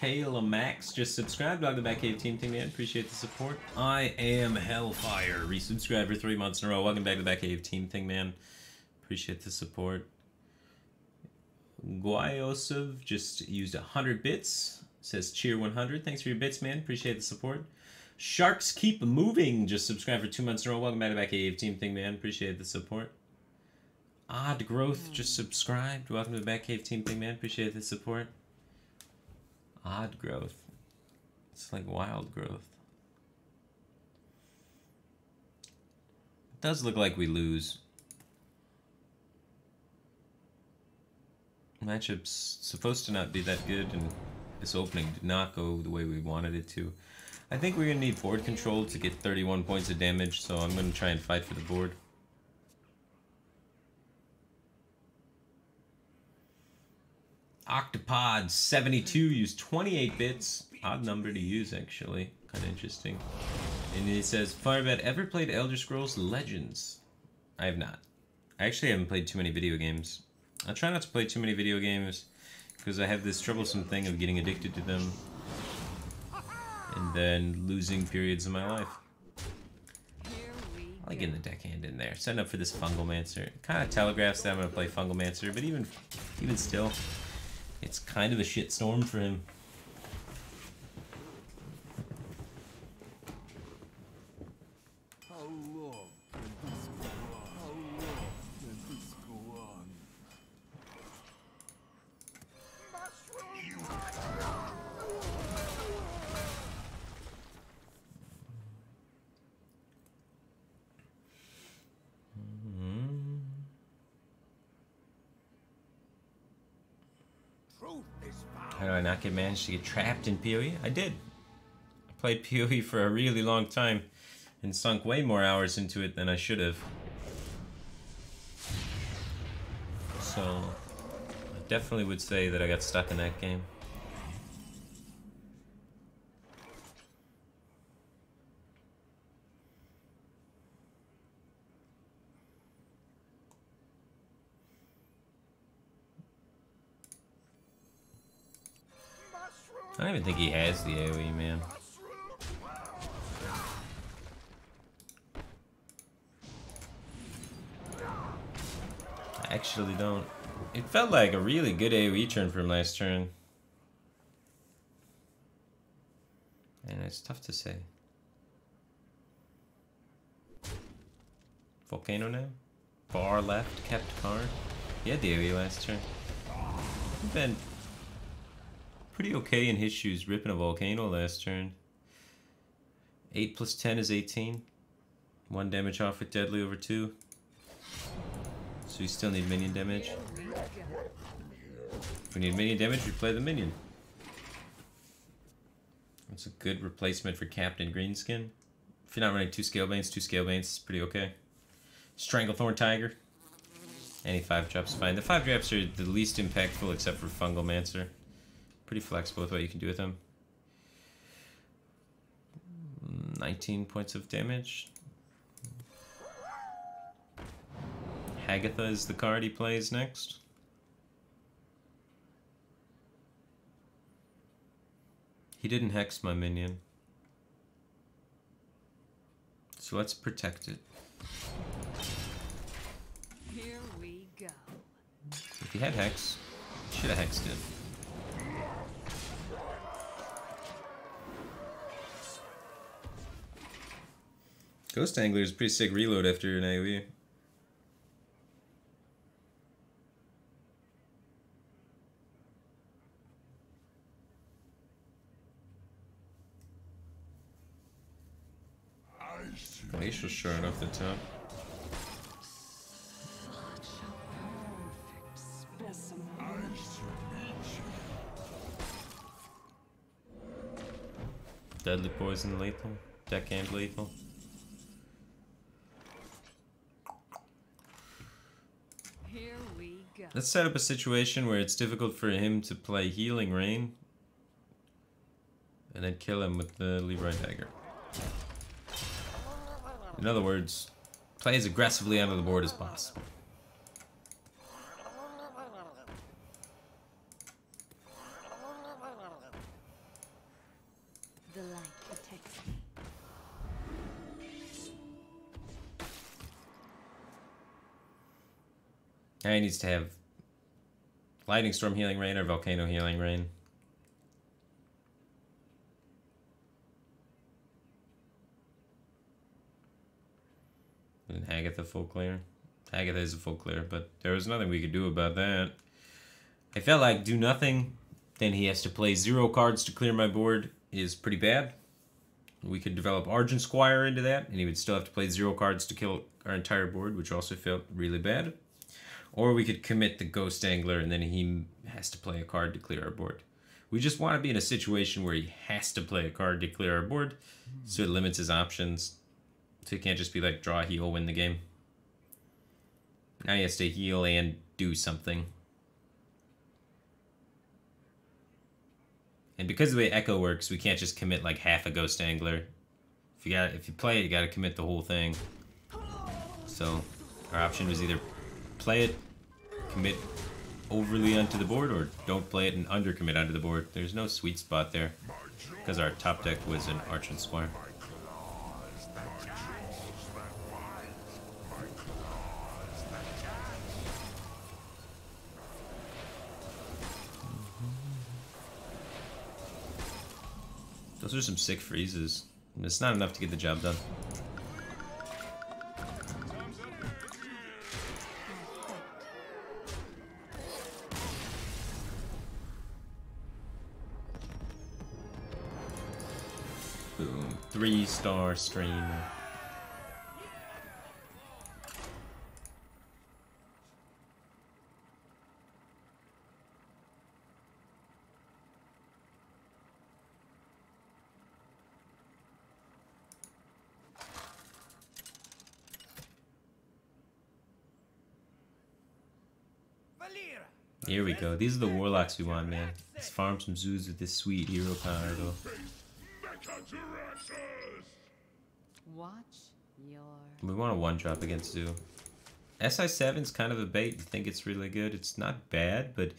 Kayla Max just subscribed. Welcome back, Cave Team man. Appreciate the support. I am Hellfire. Resubscribed for 3 months in a row. Welcome back to the Batcave Team man. Appreciate the support. Guayosov just used 100 bits. Says cheer 100. Thanks for your bits, man. Appreciate the support. Sharks Keep Moving just subscribed for 2 months in a row. Welcome back to the Batcave Team man. Appreciate the support. Odd Growth just subscribed. Welcome to the Batcave Team man. Appreciate the support. Odd Growth. It's like Wild Growth. It does look like we lose. Matchup's supposed to not be that good, and this opening did not go the way we wanted it to. I think we're going to need board control to get 31 points of damage, so I'm going to try and fight for the board. Octopod 72 used 28 bits. Odd number to use, actually. Kind of interesting. And he says, Firebat, ever played Elder Scrolls Legends? I have not. I actually haven't played too many video games. I try not to play too many video games because I have this troublesome thing of getting addicted to them and then losing periods of my life. I like getting the Deckhand in there. Setting up for this Fungalmancer. It kind of telegraphs that I'm going to play Fungalmancer, but even still, it's kind of a shitstorm for him. How long can this go on? How long can this go on? Truth is found. How do I not manage to get trapped in PoE? I did. I played PoE for a really long time and sunk way more hours into it than I should have. So, I definitely would say that I got stuck in that game. I don't even think he has the AoE, man. I actually don't. It felt like a really good AoE turn from last turn. And it's tough to say. Volcano now? Bar left, kept card. He had the AoE last turn. He's been pretty okay in his shoes, ripping a volcano last turn. 8 plus 10 is 18. 1 damage off with deadly over 2. So we still need minion damage. If we need minion damage, we play the minion. That's a good replacement for Captain Greenskin. If you're not running 2 Scalebanes is pretty okay. Stranglethorn Tiger. Any 5-drops fine. The 5-drops are the least impactful except for Fungal Mancer. Pretty flexible with what you can do with them. 19 points of damage. Hagatha is the card he plays next. He didn't hex my minion. So let's protect it. Here we go. If he had hex, should have hexed it. Ghost Angler is pretty sick reload after an AoE. Glacial's showing off the top. Deadly poison lethal. Deckhand lethal. Here we go. Let's set up a situation where it's difficult for him to play Healing Rain. And then kill him with the Leroy Dagger. In other words, play as aggressively onto the board as possible. The light protects me. Now he needs to have Lightning Storm Healing Rain or Volcano Healing Rain. And Hagatha full clear. Hagatha is a full clear, but there was nothing we could do about that. I felt like do nothing, then he has to play 0 cards to clear my board is pretty bad. We could develop Argent Squire into that, and he would still have to play 0 cards to kill our entire board, which also felt really bad. Or we could commit the Ghost Angler, and then he has to play a card to clear our board. We just want to be in a situation where he has to play a card to clear our board, so it limits his options. So he can't just be like, draw, heal, win the game. Now he has to heal and do something. And because of the way Echo works, we can't just commit like half a Ghost Angler. If you play it, you gotta commit the whole thing. So our option was either play it, commit overly onto the board, or don't play it and undercommit onto the board. There's no sweet spot there, because our top deck was an Argent Squire. Those are some sick freezes. It's not enough to get the job done. Boom. 3-star stream. Here we go. These are the warlocks we want, man. Let's farm some zoos with this sweet hero power, though. Watch your... We want a 1-drop against zoo. SI7's kind of a bait. You think it's really good. It's not bad, but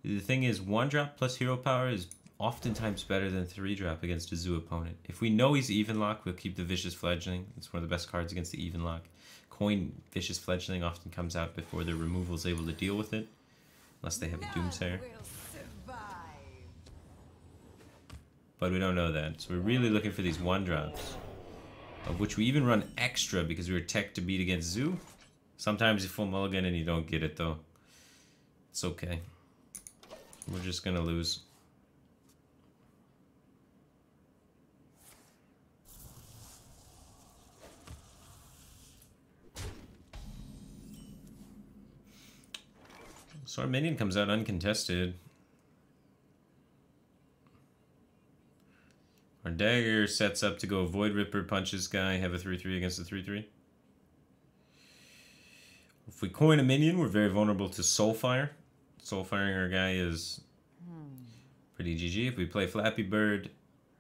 the thing is, 1-drop plus hero power is oftentimes better than 3-drop against a zoo opponent. If we know he's even lock, we'll keep the Vicious Fledgling. It's one of the best cards against the even lock. Coin Vicious Fledgling often comes out before their removal is able to deal with it, unless they have a Doomsayer. But we don't know that, so we're really looking for these 1-drops, of which we even run extra because we were tech to beat against zoo. Sometimes you full mulligan and you don't get it though. It's okay. We're just gonna lose. So our minion comes out uncontested. Our dagger sets up to go Void Ripper, punch this guy, have a 3-3 against a 3-3. If we coin a minion, we're very vulnerable to Soulfire. Soulfiring our guy is pretty GG. If we play Flappy Bird,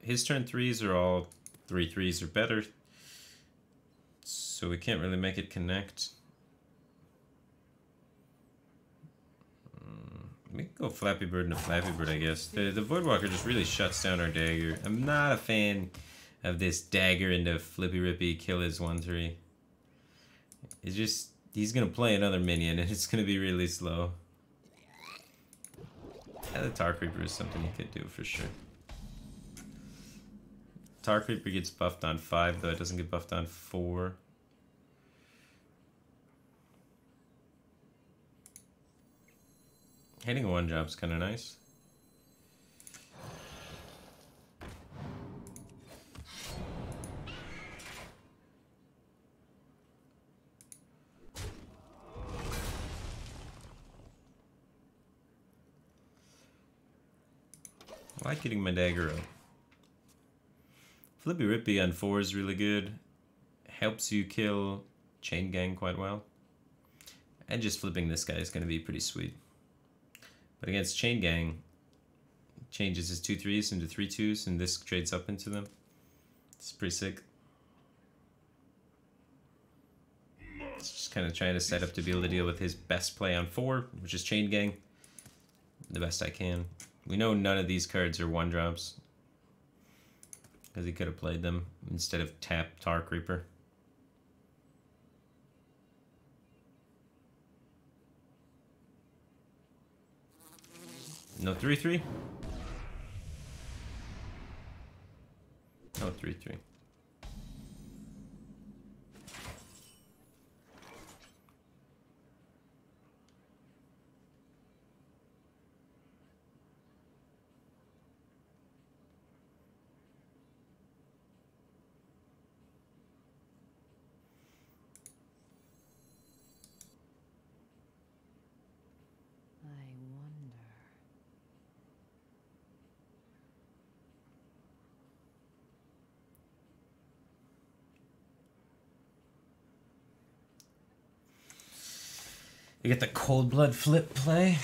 his turn 3s are all 3-3s or better. So we can't really make it connect. We can go Flappy Bird and a Flappy Bird, I guess. The Voidwalker just really shuts down our dagger. I'm not a fan of this dagger into Flippy Rippy, kill his 1-3. It's just, he's gonna play another minion and it's gonna be really slow. Yeah, the Tar Creeper is something you could do for sure. Tar Creeper gets buffed on 5, though it doesn't get buffed on 4. Hitting a 1-drop is kind of nice. I like getting my dagger up. Flippy Rippy on 4 is really good. Helps you kill Chain Gang quite well. And just flipping this guy is going to be pretty sweet. But against Chain Gang, changes his 2-3s into 3-2s, and this trades up into them. It's pretty sick. It's just kind of trying to set up to be able to deal with his best play on 4, which is Chain Gang. The best I can. We know none of these cards are 1-drops. Because he could have played them instead of tap Tar Creeper. No 3-3? No 3-3. You get the Cold Blood flip play.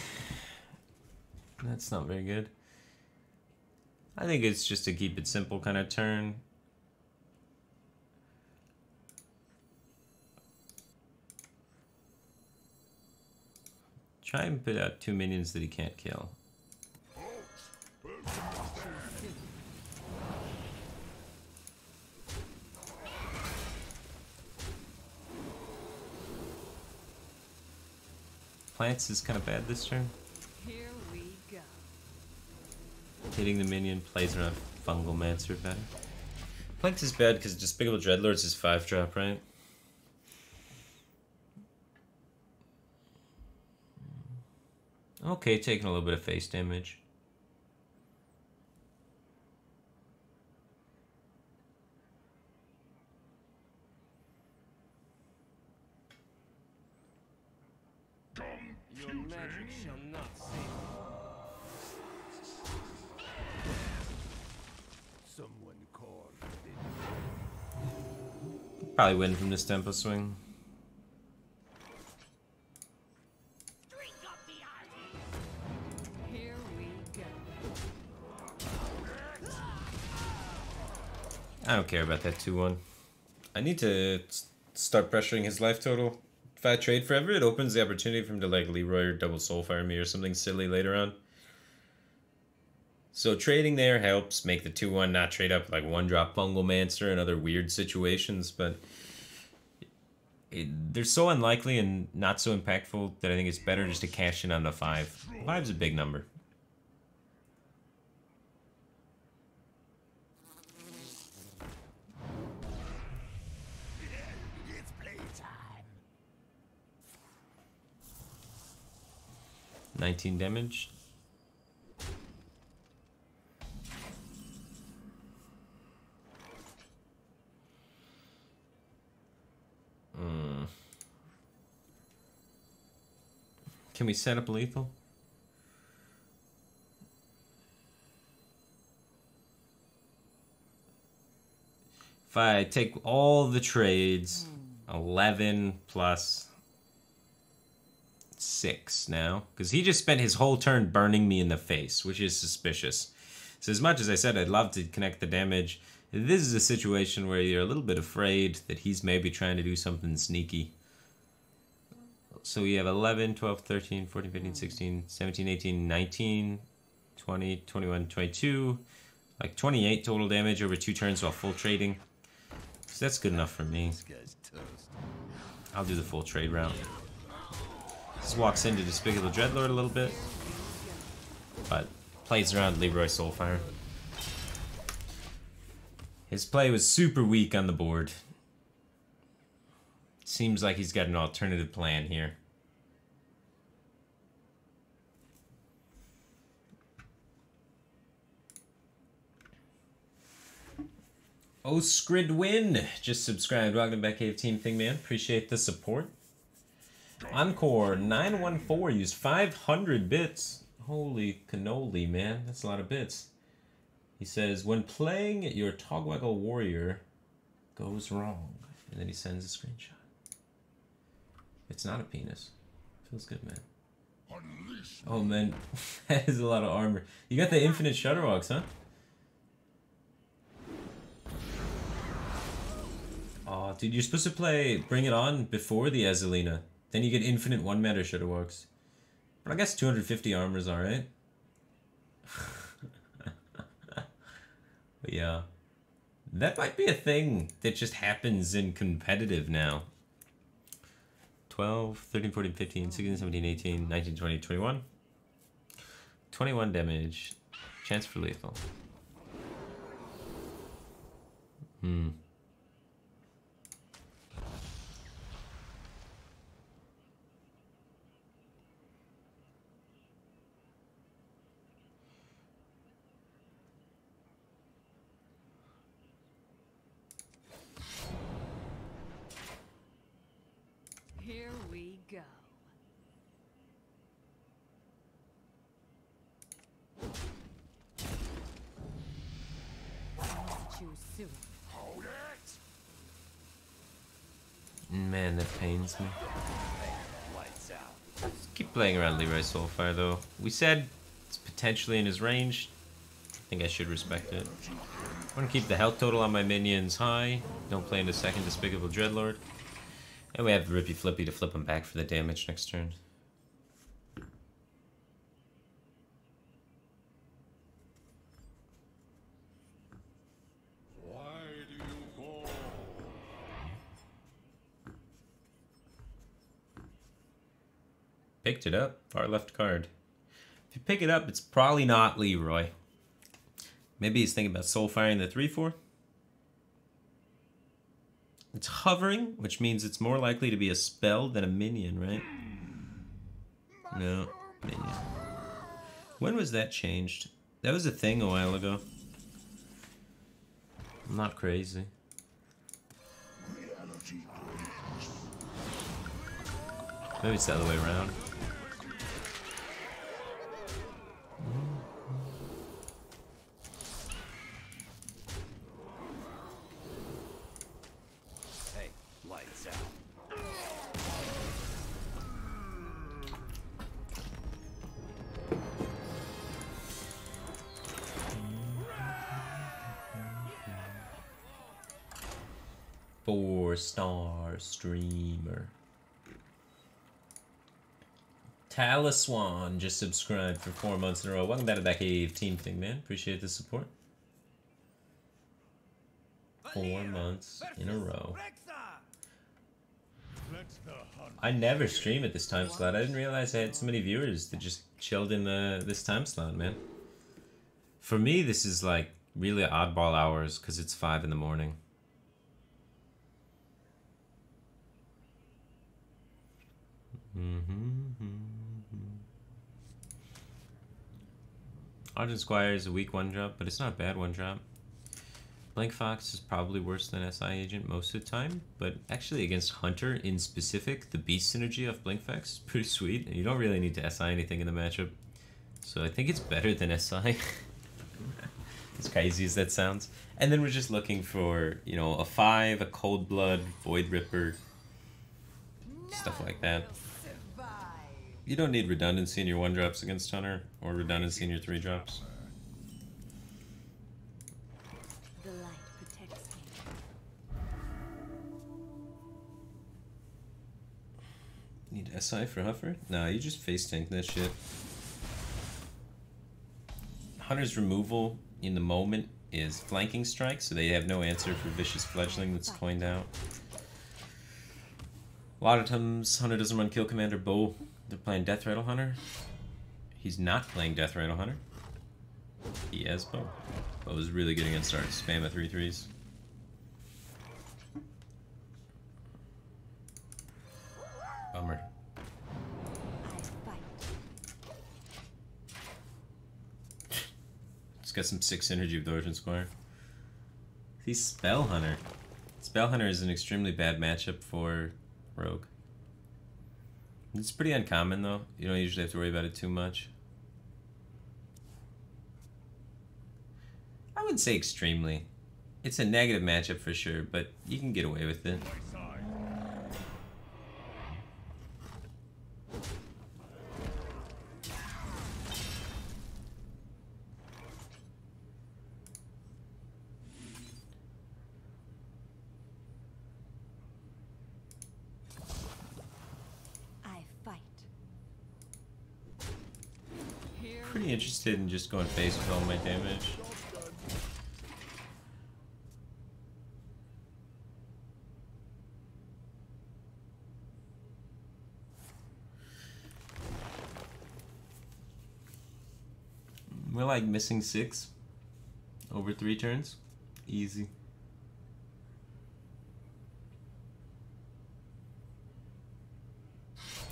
That's not very good. I think it's just to keep it simple kind of turn. Try and put out 2 minions that he can't kill. Plants is kind of bad this turn. Here we go. Hitting the minion, plays around Fungal Mancer better. Plants is bad because Despicable Dreadlords is 5-drop, right? Okay, taking a little bit of face damage. Your magic shall not save Someone called. Probably win from this tempo swing. Here we go. I don't care about that 2-1. I need to start pressuring his life total. If I trade forever, it opens the opportunity for him to like Leroy or double Soulfire me or something silly later on. So trading there helps make the 2-1 not trade up like 1-drop Fungalmancer and other weird situations, but they're so unlikely and not so impactful that I think it's better just to cash in on the 5. 5's a big number. It's playtime. 19 damage. Can we set up lethal? If I take all the trades, 11 plus 6 now. Because he just spent his whole turn burning me in the face, which is suspicious. So as much as I said I'd love to connect the damage, this is a situation where you're a little bit afraid that he's maybe trying to do something sneaky. So we have 11, 12, 13, 14, 15, 16, 17, 18, 19, 20, 21, 22. Like 28 total damage over 2 turns while full trading. So that's good enough for me. This guy's toast. I'll do the full trade route. Just walks into Despicable Dreadlord a little bit. But plays around Leroy Soulfire. His play was super weak on the board. Seems like he's got an alternative plan here. Oscridwin just subscribed. Welcome back, Cave Team Thing Man. Appreciate the support. Encore 914 used 500 bits. Holy cannoli, man. That's a lot of bits. He says, when playing, your Togwaggle Warrior goes wrong. And then he sends a screenshot. It's not a penis. Feels good, man. Oh, man. That is a lot of armor. You got the infinite Shudderwalks, huh? Oh, dude, you're supposed to play Bring It On before the Azalina. Then you get infinite 1-mana Shudderwalks. But I guess 250 armor is alright. But yeah. That might be a thing that just happens in competitive now. 12, 13, 14, 15, 16, 17, 18, 19, 20, 21. 21 damage. Chance for lethal. Here we go. Choose soon. Hold it. Man, that pains me. Lights out. Just keep playing around Leroy Soulfire, though. We said it's potentially in his range. I think I should respect it. I want to keep the health total on my minions high. Don't play into second Despicable Dreadlord. And we have Rippy Flippy to flip him back for the damage next turn. Why do you call? Picked it up. Far left card. If you pick it up, it's probably not Leroy. Maybe he's thinking about Soulfiring the 3/4. It's hovering, which means it's more likely to be a spell than a minion, right? No, minion. When was that changed? That was a thing a while ago. I'm not crazy. Maybe it's the other way around. Hey, lights out. Four-star streamer. Taliswan just subscribed for 4 months in a row. Welcome back to that cave team thing, man. Appreciate the support. 4 months in a row. I never stream at this time slot. I didn't realize I had so many viewers that just chilled in this time slot, man. For me, this is like really oddball hours because it's 5 in the morning. Argent Squire is a weak 1-drop, but it's not a bad 1-drop. Blank Fox is probably worse than SI Agent most of the time, but actually against Hunter in specific, the beast synergy of Blink Fox is pretty sweet, and you don't really need to SI anything in the matchup. So I think it's better than SI. As crazy as that sounds. And then we're just looking for, you know, a 5, a Cold Blood, Void Ripper, stuff like that. You don't need redundancy in your 1-drops against Hunter, or redundancy in your 3-drops. The light protects me. Need SI for Huffer? Nah, you just face tank that shit. Hunter's removal in the moment is Flanking Strike, so they have no answer for Vicious Fledgling that's coined out. A lot of times Hunter doesn't run Kill Command or Bow. They're playing Death Rattle Hunter. He's not playing Death Rattle Hunter. He has Bow. Bow is really good against our spam at 3/3s. Bummer. Just got some 6 synergy with Origin Squire. He's Spell Hunter. Spell Hunter is an extremely bad matchup for Rogue. It's pretty uncommon though. You don't usually have to worry about it too much. I wouldn't say extremely. It's a negative matchup for sure, but you can get away with it. Pretty interested in just going face with all my damage. We're like missing 6 over 3 turns. Easy.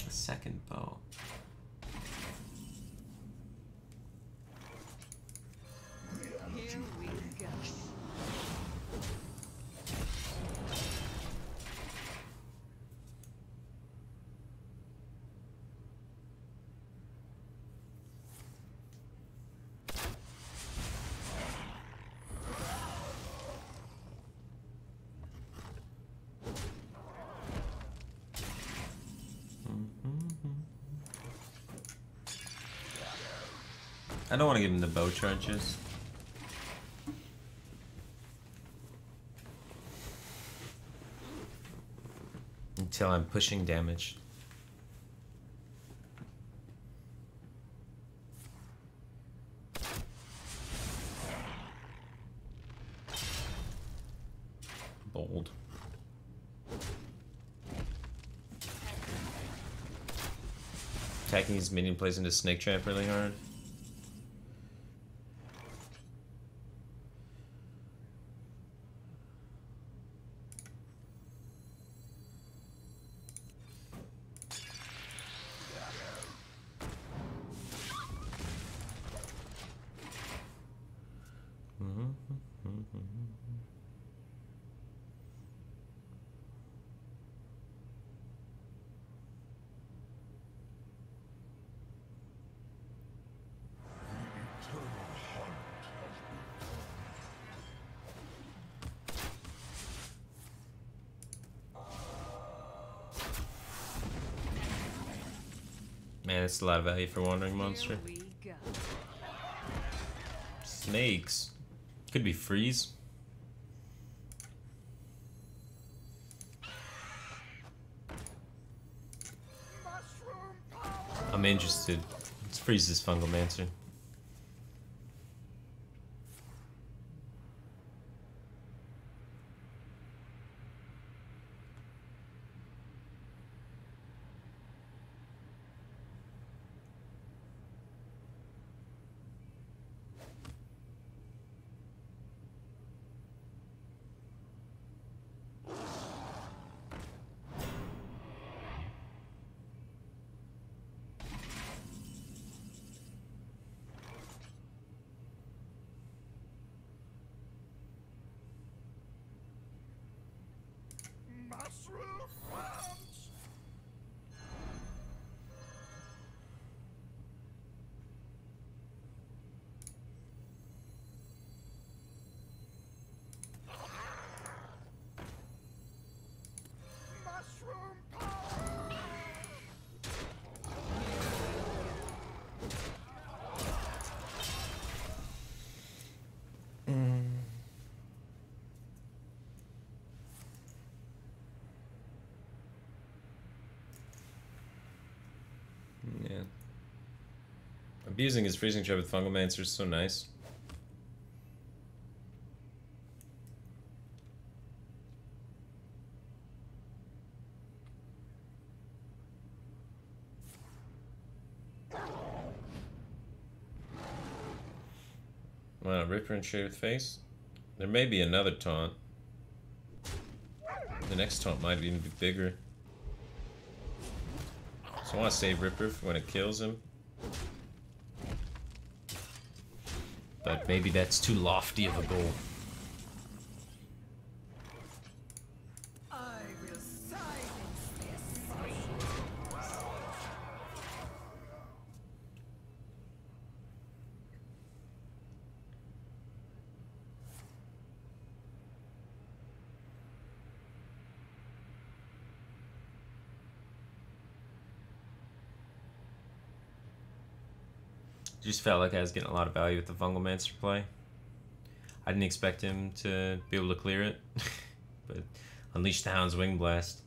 A second bow. Here we go. I don't want to give him the bow charges. Until I'm pushing damage. Bold. Attacking his minion plays into Snake Trap really hard. Man, it's a lot of value for Wandering Monster. Here we go. Snakes. Could be freeze. I'm interested. Let's freeze this Fungal Mancer. Mushroom punch! Mushroom punch! Yeah. Abusing his freezing trap with Fungal Mancer is so nice. Wow, Ripper and Shaved Face? There may be another taunt. The next taunt might even be bigger. So I want to save Ripper for when it kills him. But maybe that's too lofty of a goal. I will silence this. Just felt like I was getting a lot of value with the Fungal Mancer play. I didn't expect him to be able to clear it, but Unleash the Hound's Wing Blast.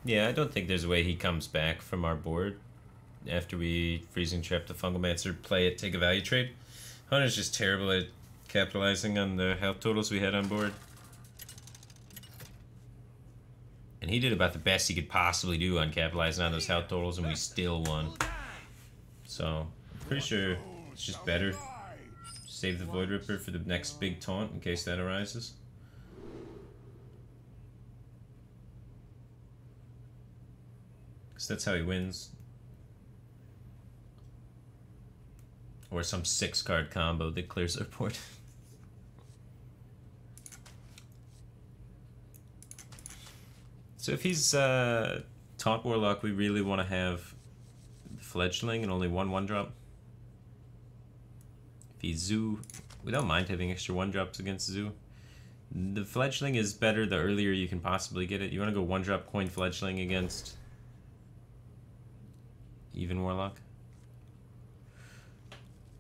Yeah, I don't think there's a way he comes back from our board after we freezing trap the Fungal Mancer, play it, take a value trade. Hunter's just terrible at capitalizing on the health totals we had on board. And he did about the best he could possibly do on capitalizing on those health totals, and we still won. So, I'm pretty sure it's just better. Save the Void Ripper for the next big taunt in case that arises. Because that's how he wins. Or some 6-card combo that clears their board. So if he's Taunt Warlock, we really want to have the Fledgling and only one 1-drop. If he's Zoo, we don't mind having extra 1-drops against Zoo. The Fledgling is better the earlier you can possibly get it. You want to go 1-drop coin Fledgling against even Warlock.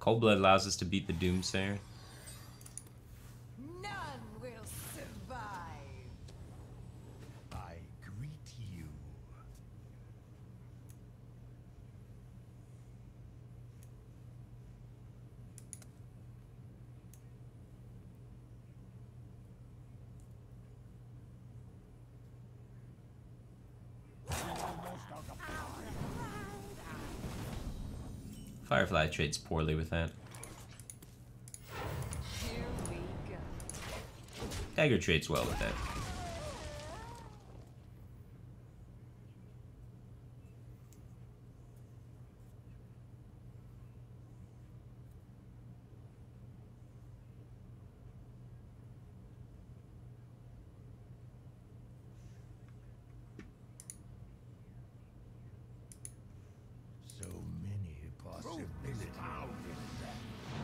Cold Blood allows us to beat the Doomsayer. None will survive. I greet you. Firefly trades poorly with that. Here we go. Dagger trades well with that.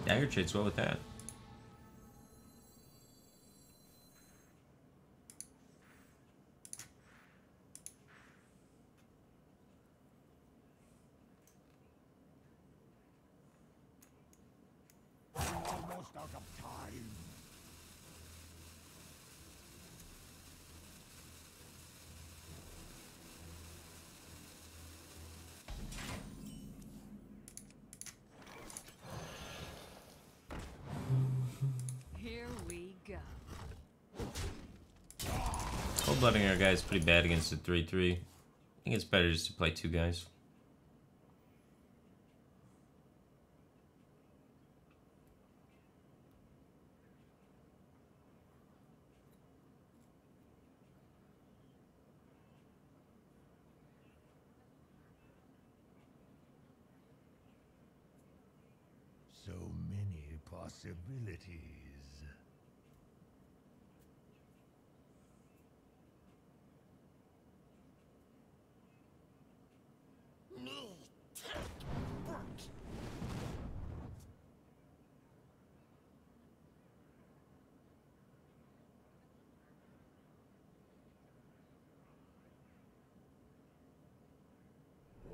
Dagger trades well with that. Almost out of time. Here we go. Cold-blooding our guy is pretty bad against a 3-3. I think it's better just to play 2 guys. So many possibilities.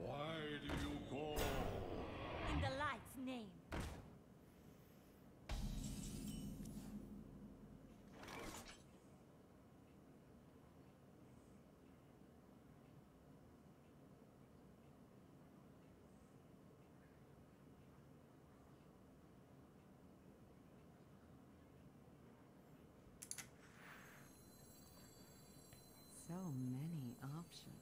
Why do you call? In the light's name. So many options.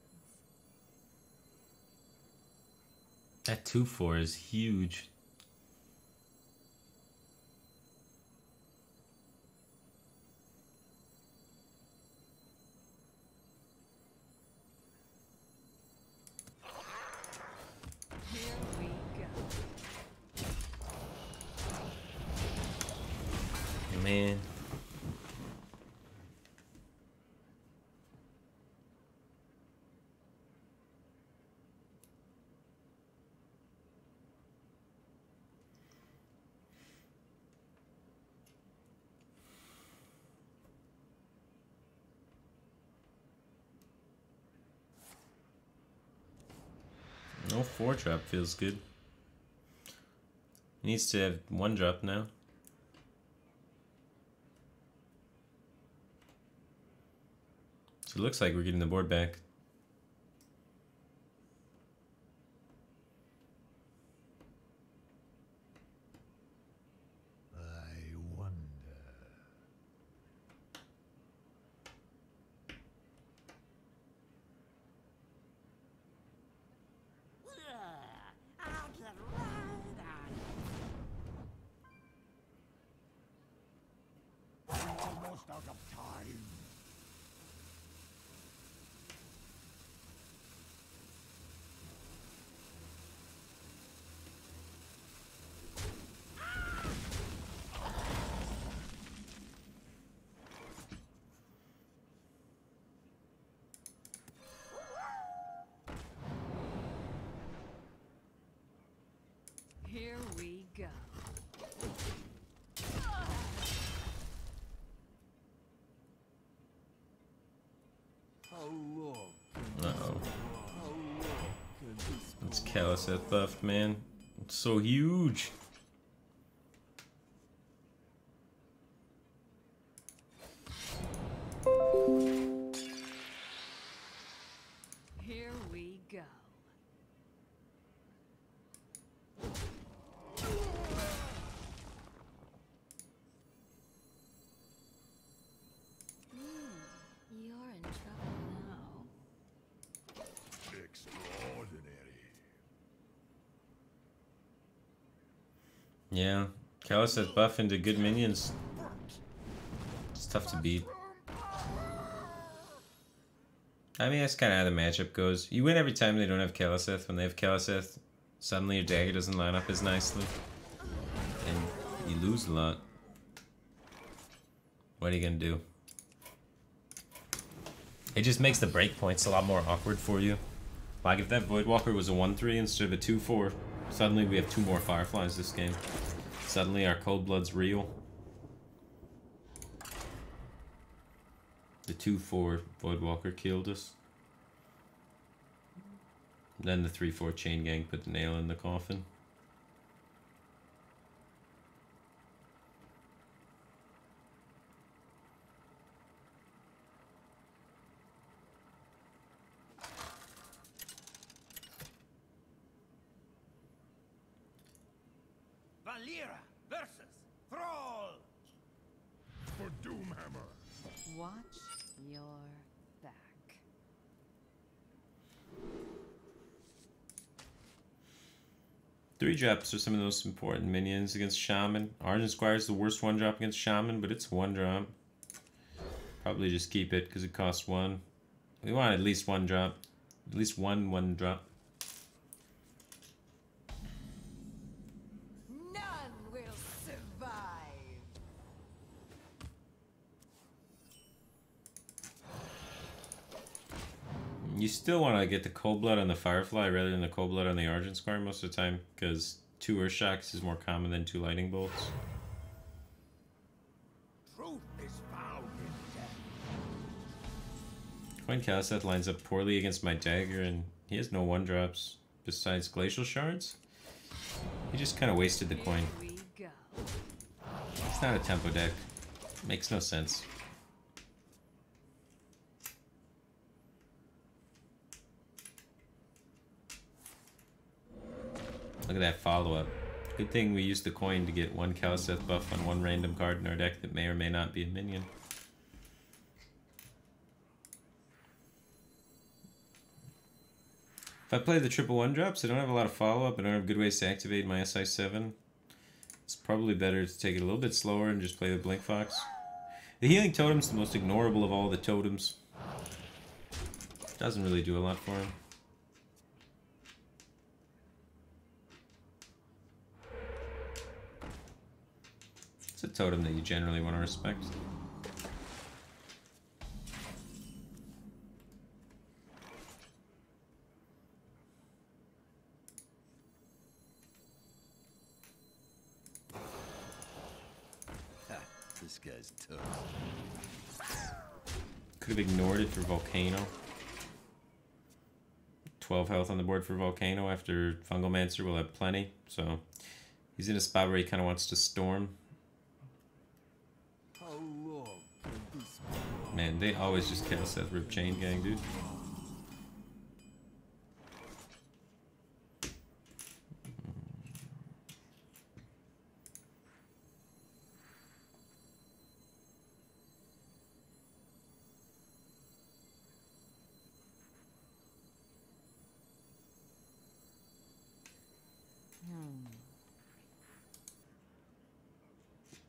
That 2-4 is huge. Here we go. Man. No 4-drop feels good. He needs to have 1-drop now. So it looks like we're getting the board back. I wonder. I'll get right on it. Almost out of time. Here we go. How long? Uh-oh. How long can this It's go Caliseth buffed, man. It's so huge. Here we go. You're in trouble now. Extraordinary. Yeah. Caliseth buff into good minions. It's tough to beat. I mean, that's kind of how the matchup goes. You win every time they don't have Caliseth. When they have Caliseth, suddenly your dagger doesn't line up as nicely. And you lose a lot. What are you going to do? It just makes the breakpoints a lot more awkward for you. Like if that Voidwalker was a 1-3 instead of a 2-4, suddenly we have 2 more Fireflies this game. Suddenly our cold blood's real. The 2/4 Voidwalker killed us. Then the 3/4 chain gang put the nail in the coffin. Valera versus Thrall. For Doomhammer. Watch your back. Three drops are some of the most important minions against Shaman. Argent Squire is the worst one drop against Shaman, but it's one drop. Probably just keep it because it costs one. We want at least one drop. At least one drop. None will survive. You still want to get the Cold Blood on the Firefly rather than the Cold Blood on the Argent Squire most of the time, because 2 Earthshocks is more common than 2 Lightning Bolts. Truth is found in death. Coin Kaliseth lines up poorly against my dagger, and he has no 1-drops besides Glacial Shards. He just kind of wasted the coin. Here we go. It's not a tempo deck. Makes no sense. Look at that follow-up. Good thing we used the coin to get 1 Kaliseth buff on 1 random card in our deck that may or may not be a minion. If I play the triple 1-drops, I don't have a lot of follow-up. I don't have good ways to activate my SI7. It's probably better to take it a little bit slower and just play the Blink Fox. The Healing Totem's the most ignorable of all the totems. Doesn't really do a lot for him. It's a totem that you generally want to respect. This guy's tough. Could have ignored it for Volcano. 12 health on the board for Volcano after Fungalmancer will have plenty, so he's in a spot where he kind of wants to storm. How long can this go on? Man, they always just Kaliseth Rip Chain Gang, dude.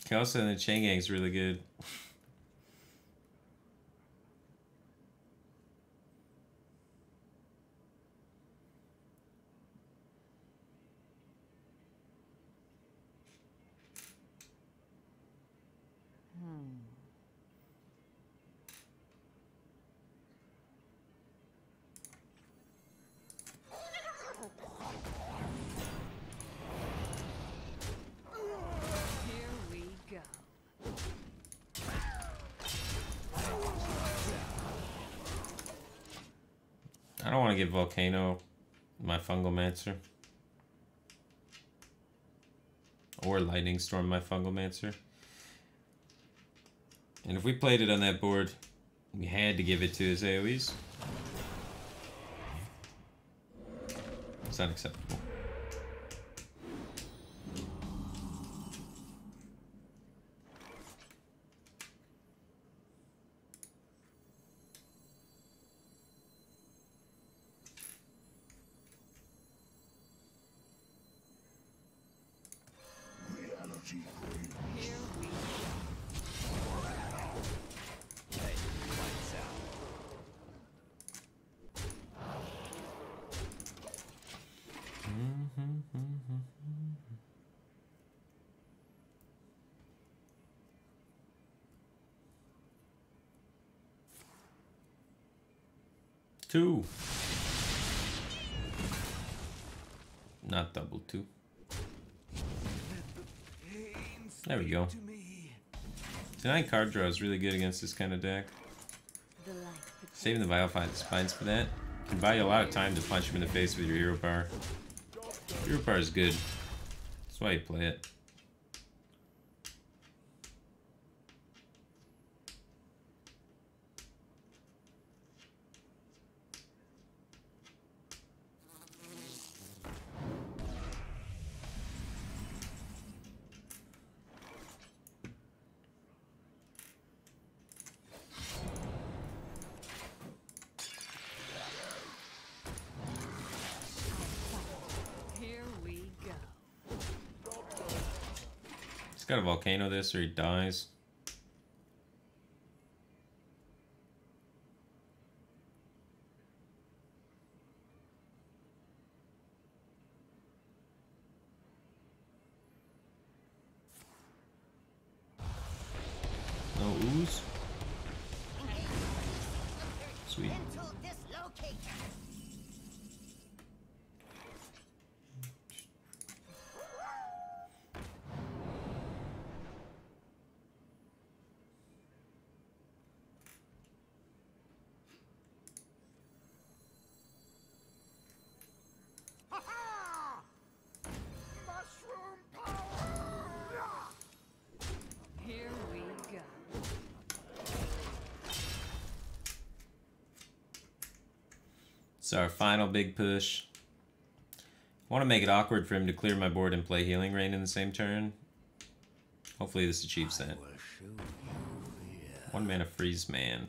Kaliseth and the Chain Gang's really good. Here we go. I don't want to give Volcano my Fungalmancer. Or Lightning Storm my Fungalmancer. And if we played it on that board, we had to give it to his AoEs. It's unacceptable. Here we go. Hey, lights out. Two. Not double two. Let the There we go. To me. Tonight card draw is really good against this kind of deck. The light Saving the Biofide Spines for that can buy you a lot of time to punch him in the face with your hero power. Hero power is good. That's why you play it. Here we go. He's got a volcano this or he dies. No ooze. Sweet. Mushroom power! Here we go. It's our final big push. I want to make it awkward for him to clear my board and play Healing Rain in the same turn. Hopefully this achieves that. One mana freeze man.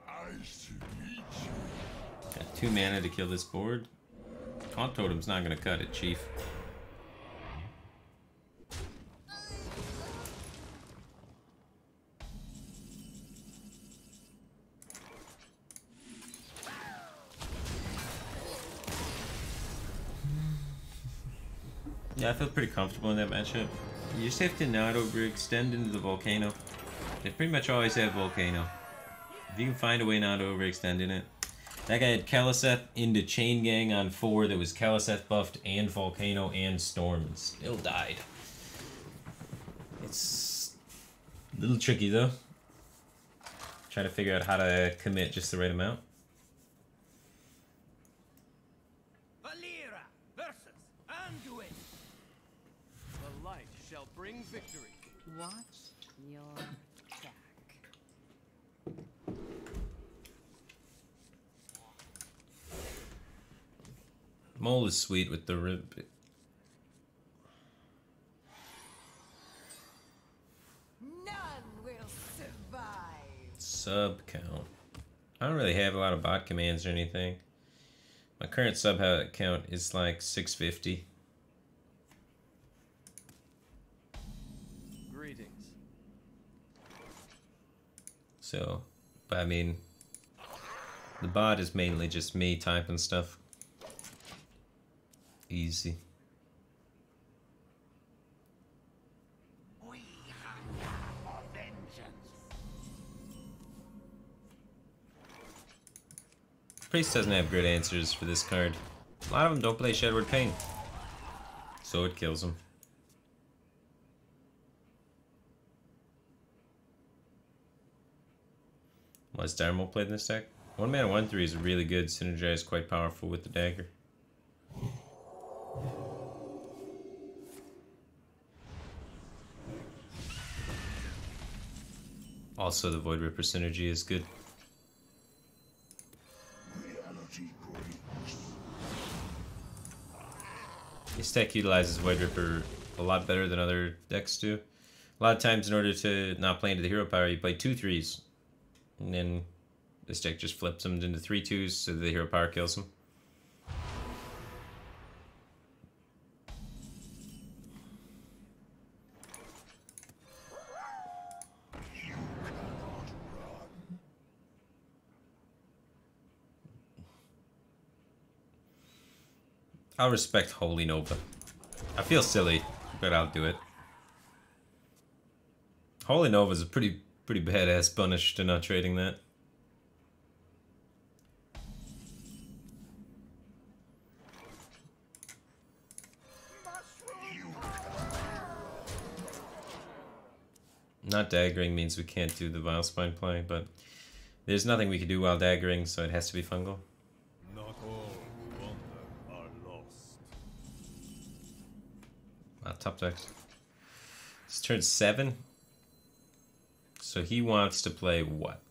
Nice to meet you. Got 2 mana to kill this board. Haunt Totem's not going to cut it, Chief. Yeah, I feel pretty comfortable in that matchup. You just have to not overextend into the Volcano. They pretty much always have Volcano. If you can find a way not to overextend in it. That guy had Kalaseth into Chain Gang on 4 that was Kalaseth buffed and Volcano and Storm and still died. It's a little tricky though. Trying to figure out how to commit just the right amount. Valera versus Anduin. The light shall bring victory. Watch your back. Mole is sweet with the rib. None will survive. Sub count. I don't really have a lot of bot commands or anything. My current sub count is like 650. Greetings. So, but I mean, the bot is mainly just me typing stuff. Easy. We hunger for vengeance. Priest doesn't have good answers for this card. A lot of them don't play Shadowward Pain. So it kills them. Why is Darmo played in this deck? 1 mana 1/3 is really good, synergized quite powerful with the dagger. Also, the Void Ripper synergy is good. Reality breaks. This deck utilizes Void Ripper a lot better than other decks do. A lot of times, in order to not play into the hero power, you play 2 3s. And then this deck just flips them into 3 2s so the hero power kills them. I'll respect Holy Nova. I feel silly, but I'll do it. Holy Nova's a pretty badass punish to not trading that. Not daggering means we can't do the Vile Spine play, but there's nothing we can do while daggering, so it has to be fungal. Not all who wander are lost. Top decks. It's turn 7. So he wants to play what?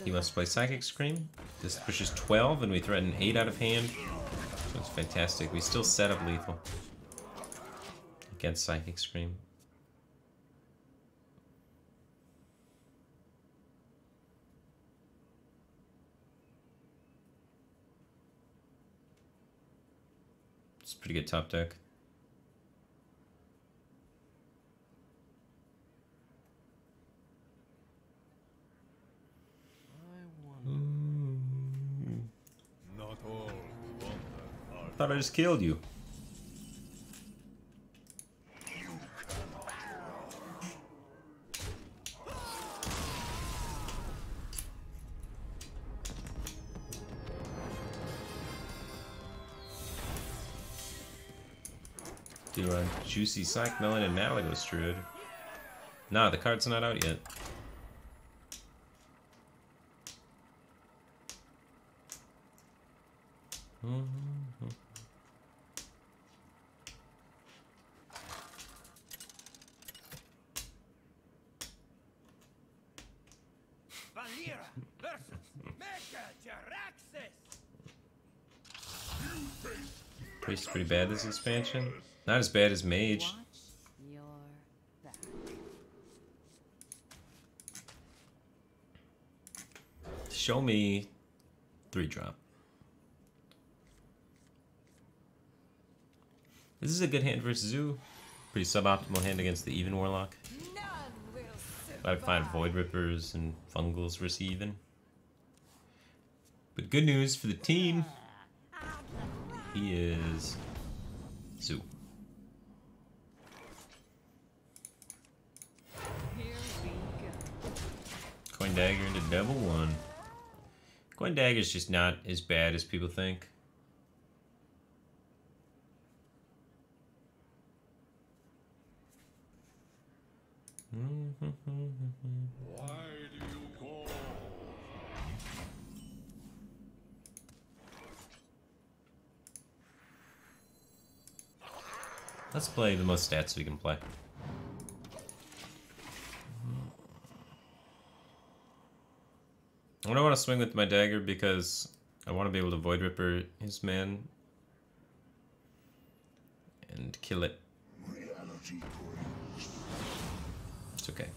He wants to play Psychic Scream. This pushes 12 and we threaten 8 out of hand. So it's fantastic. We still set up lethal against Psychic Scream. It's a pretty good top deck. Not all who wander are Thought I just killed you. Do a Juicy Psych, Melon, and Malagos Druid. Nah, the card's not out yet. Valera versus Mega Jaraxxus. Priest is pretty bad this expansion. Not as bad as Mage. Watch your back. Show me 3-drop. This is a good hand versus Zoo. Pretty suboptimal hand against the Even Warlock. None will But I'd find survive. Void Rippers and Fungals versus Even. But good news for the team. He is Zoo. Here we go. Coin Dagger into double 1. Coin Dagger is just not as bad as people think. Why do you call? Let's play the most stats we can play. I don't want to swing with my dagger because I want to be able to Void Ripper his man and kill it. Reality breached. It's okay.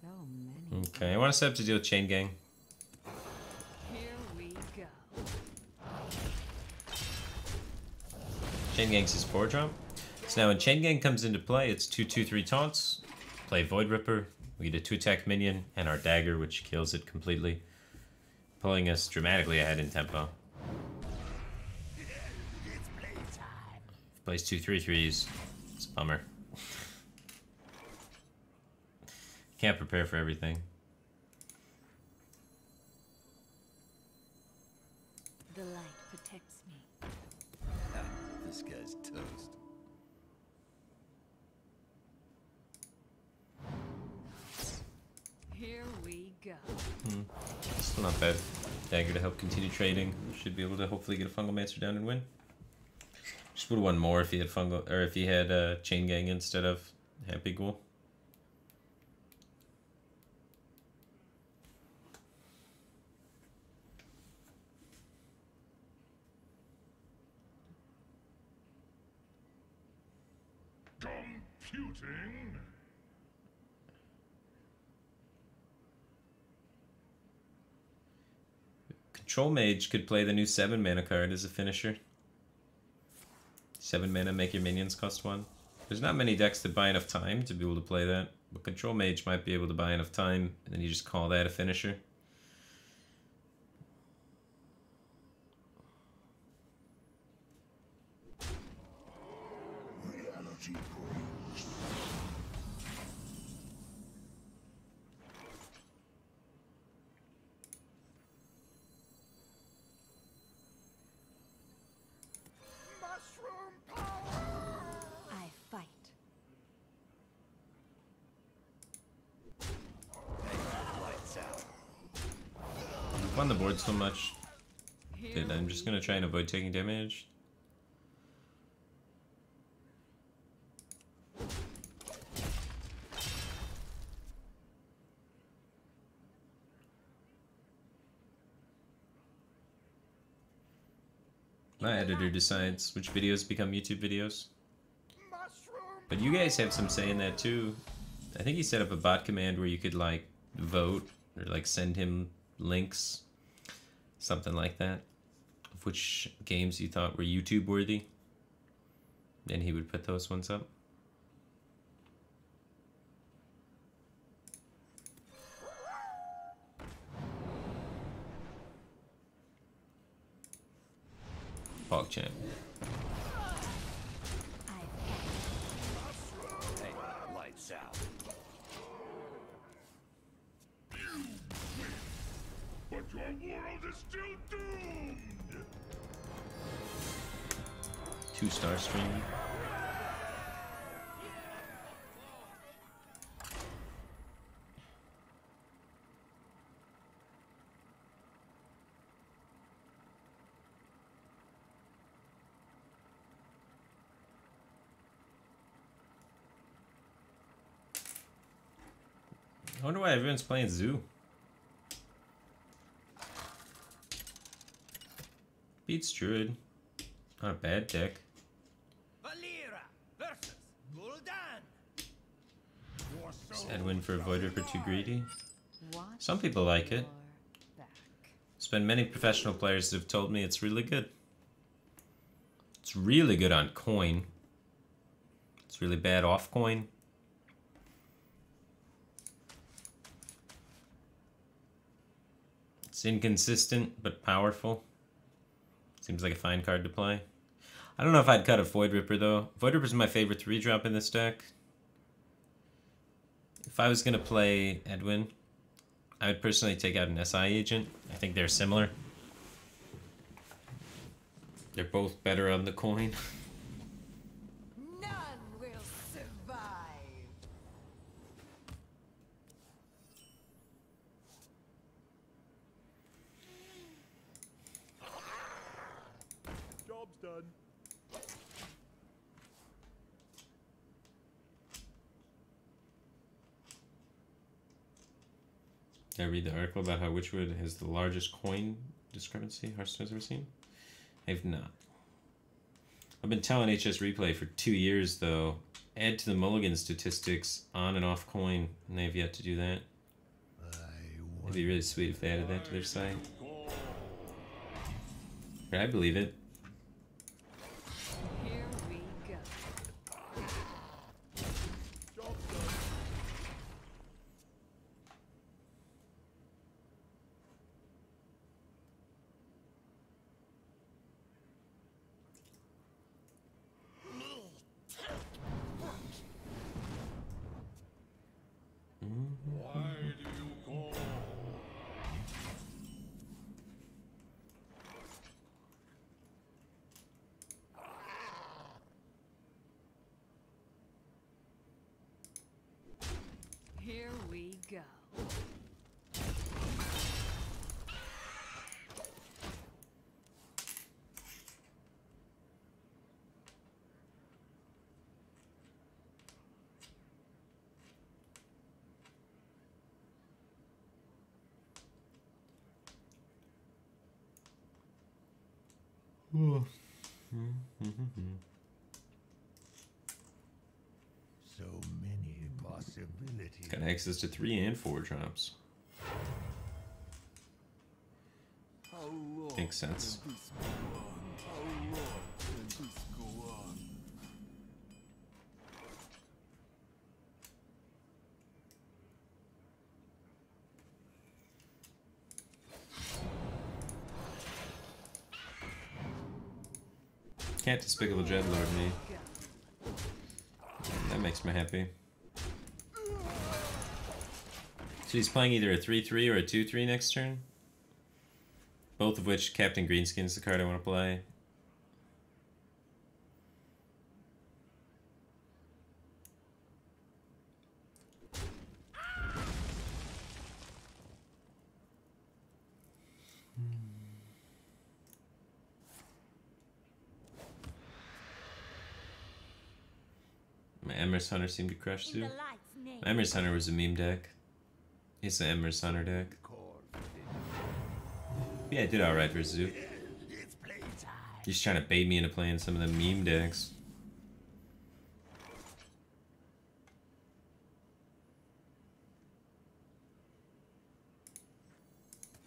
So many. Okay, I want to set up to deal with Chain Gang. Here we go. Chain Gang's his 4-drop. So now when Chain Gang comes into play, it's 2/2/3 taunts. Play Void Ripper. We get a 2-attack minion and our dagger, which kills it completely, pulling us dramatically ahead in tempo. Plays 2/3/3s. It's a bummer. Can't prepare for everything. The light protects me. This guy's toast. Here we go. Still not bad. Dagger to help continue trading. Should be able to hopefully get a Fungal Mancer down and win. Just would have won more if he had Fungal, or if he had Chain Gang instead of Happy Ghoul. Computing. Control Mage could play the new 7 mana card as a finisher. 7 mana, make your minions cost 1. There's not many decks that buy enough time to be able to play that, but Control Mage might be able to buy enough time, and then you just call that a finisher. I'm on the board so much Here that I'm just we gonna try and avoid taking damage. My editor decides which videos become YouTube videos. But you guys have some say in that too. I think he set up a bot command where you could like vote or like send him links, something like that, of which games you thought were YouTube worthy. Then he would put those ones up. PogChamp. Hey, lights out. But your world is still doomed! 2-star stream. I wonder why everyone's playing Zoo. Beats Druid. Not a bad deck. Valera versus Gul'dan. Sad win for Void Ripper too greedy. watch Some people like it. your back. There's been many professional players that have told me it's really good. It's really good on coin. It's really bad off coin. It's inconsistent but powerful. Seems like a fine card to play. I don't know if I'd cut a Void Ripper though. Void Ripper's my favorite 3-drop in this deck. If I was gonna play Edwin, I would personally take out an SI agent. I think they're similar. They're both better on the coin. None will survive. Job's done. Did I read the article about how Witchwood has the largest coin discrepancy Hearthstone's ever seen? I have not. I've been telling HS Replay for 2 years though, add to the mulligan statistics on and off coin, and they have yet to do that. It'd be really sweet if they added that to their site. But I believe it. Here we go. Job's done. Why do you call? Here we go. So many possibilities. Got access to 3 and 4 drops. How long Makes sense. can this go on? How long can this go on? Can't Despicable Dreadlord me. Go. That makes me happy. So he's playing either a 3-3 or a 2-3 next turn. Both of which Captain Greenskin's the card I want to play. Emrys Hunter seemed to crush In too. the light's name. Emrys Hunter was a meme deck. It's the Emrys Hunter deck. Yeah, it did alright versus Zoo. It's playtime. He's trying to bait me into playing some of the meme decks.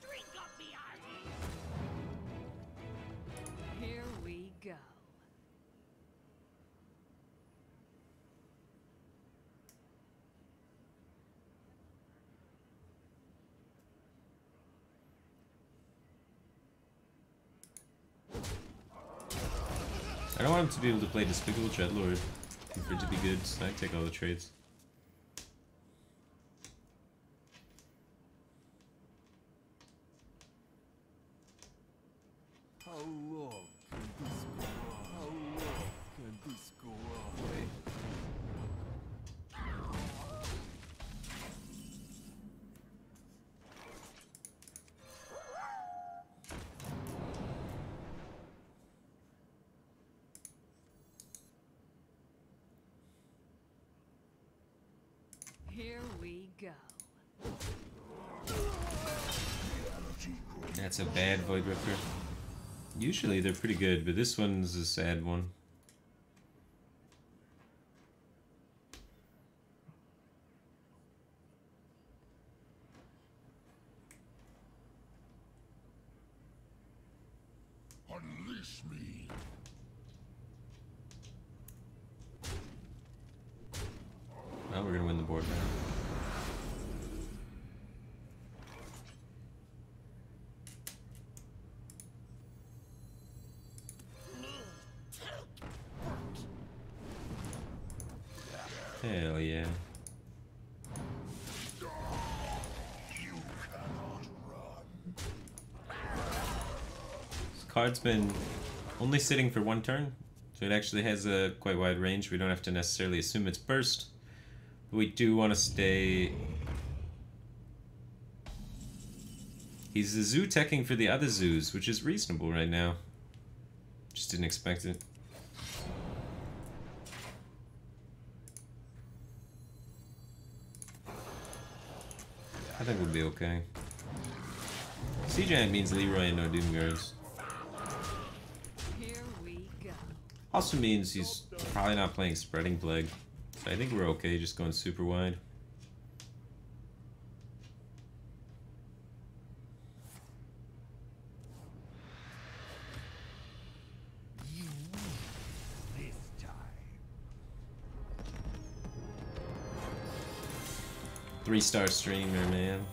Drink up me eyes. Here we go. I don't want him to be able to play Despicable Dreadlord. For it to be good, so I take all the trades. How long can this go on? How long can this go on? Here we go. That's a bad Void Ripper. Usually they're pretty good, but this one's a sad one. Unleash me. Well, we're gonna win the board now. Hell yeah. This card's been only sitting for one turn, so it actually has a quite wide range. We don't have to necessarily assume it's burst, but we do want to stay. He's the zoo teching for the other zoos, which is reasonable right now. Just didn't expect it. I think we'll be okay. Sea Giant means Leroy and no Doomguards. Here we go. Also means he's probably not playing Spreading Plague. So I think we're okay just going super wide. This time. 3-star streamer, man.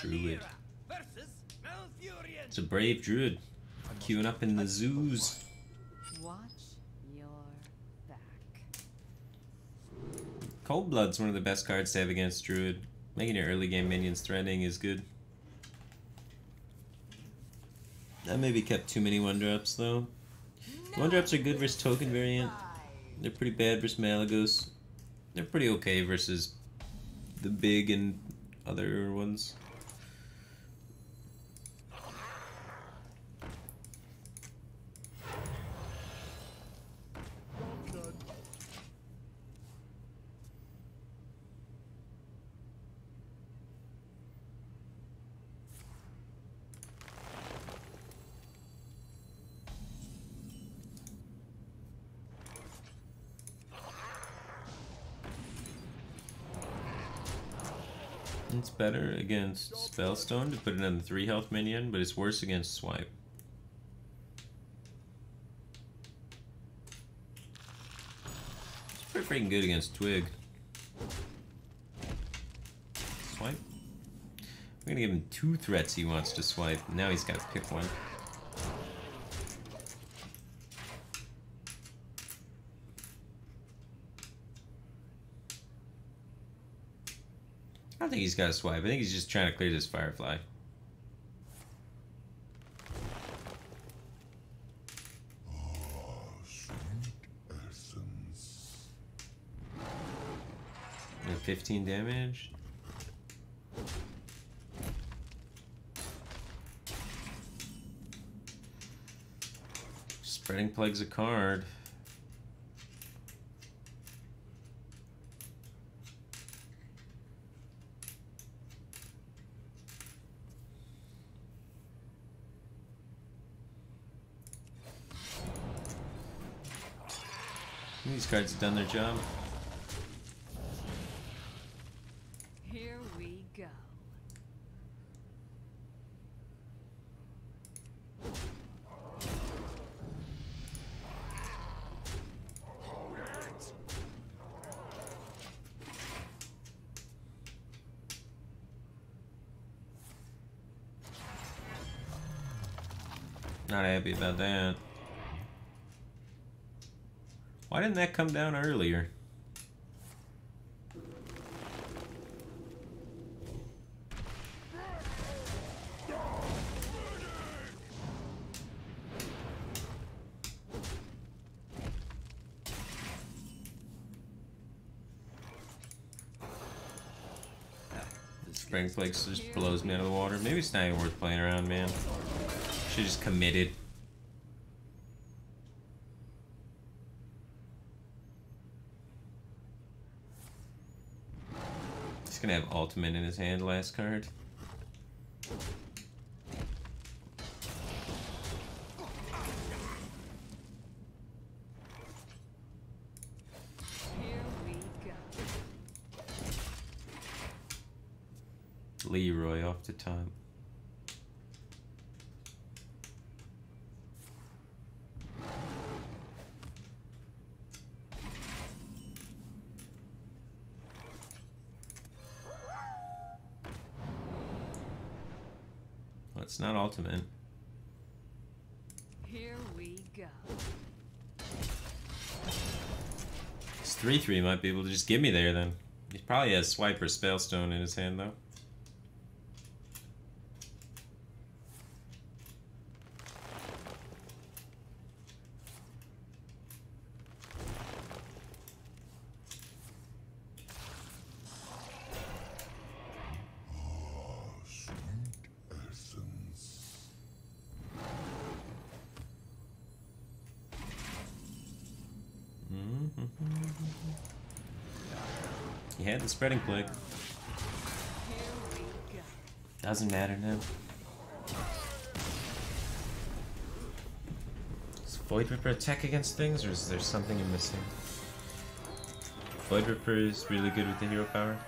Druid. Versus Malfurion. It's a brave druid. Queuing up in the zoos. Watch your back. Cold Blood's one of the best cards to have against druid. Making your early game minions threatening is good. I maybe kept too many 1-drops though. 1-drops are good versus token variant. They're pretty bad versus Malagos. They're pretty okay versus the big and other ones. It's better against Spellstone to put it on the 3 health minion, but it's worse against Swipe. It's pretty freaking good against Twig. Swipe? We're gonna give him 2 threats he wants to swipe. Now he's gotta pick one. don't think he's got a swipe. I think he's just trying to clear this Firefly. Sweet essence. And 15 damage. Spreading Plague's a card. These cards have done their job. Here we go. Not happy about that. Why didn't that come down earlier? The Spring Flakes just blows me out of the water. Maybe it's not even worth playing around, man. Should've just committed. He's gonna have ultimate in his hand, last card. Here we go. Leroy off the top. Well, it's not ultimate. Here we go. This 3/3 might be able to just give me there then. He probably has Swipe or Spellstone in his hand though. Sweet essence. He had the Spreading Plague. Here we go. Doesn't matter now. Does Void Ripper attack against things, or is there something I'm missing? Void Ripper is really good with the hero power.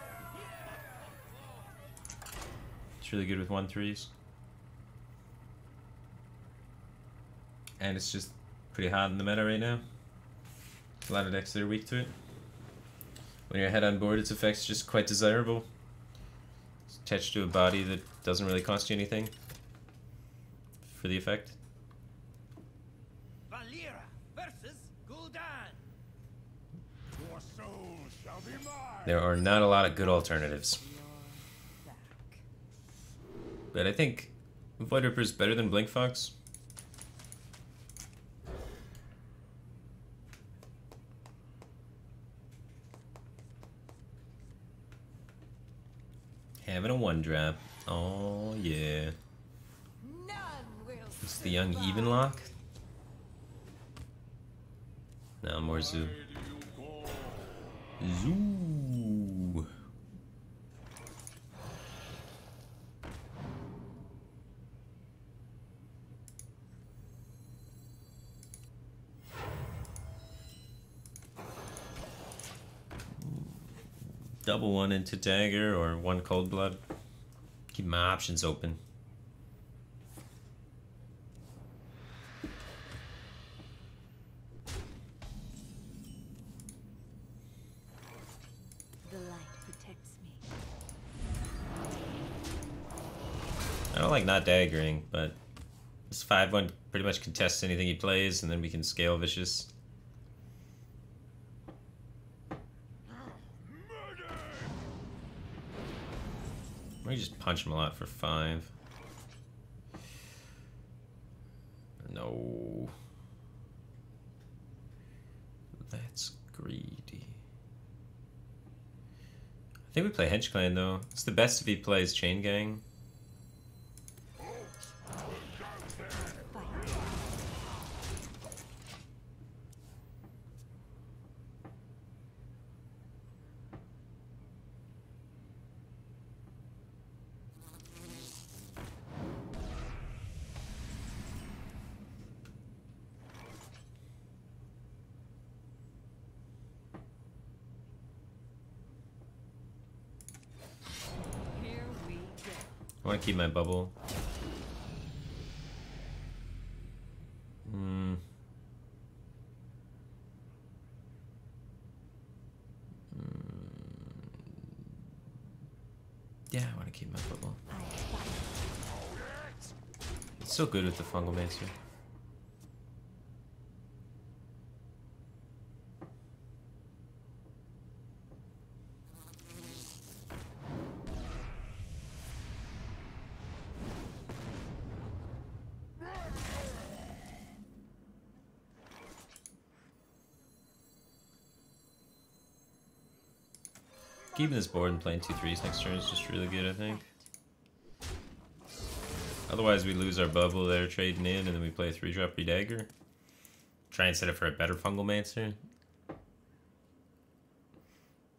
It's really good with 1/3s. And it's just pretty hot in the meta right now. A lot of decks that are weak to it. When you're ahead on board, its effect's just quite desirable. It's attached to a body that doesn't really cost you anything for the effect. Valera versus Gul'dan. Your soul shall be mine. There are not a lot of good alternatives. You're back. But I think Void Ripper is better than Blink Fox. Having a 1-drop. Oh yeah. None will It's the young even lock. No, more Zoo. Zoo. Double one into dagger or one cold blood. Keep my options open. The light protects me. I don't like not daggering, but this 5/1 pretty much contests anything he plays, and then we can scale Vicious. We just punch him a lot for 5. No. That's greedy. I think we play Hedge Clan though. It's the best if he plays Chain Gang. Here we go. I want to keep my bubble. Hmm. Yeah, I want to keep my bubble. It's so good with the Fungal Master. Keeping this board and playing 2/3s next turn is just really good, I think. Otherwise, we lose our bubble there trading in, and then we play a 3-drop redagger. Try and set it for a better Fungal Mancer.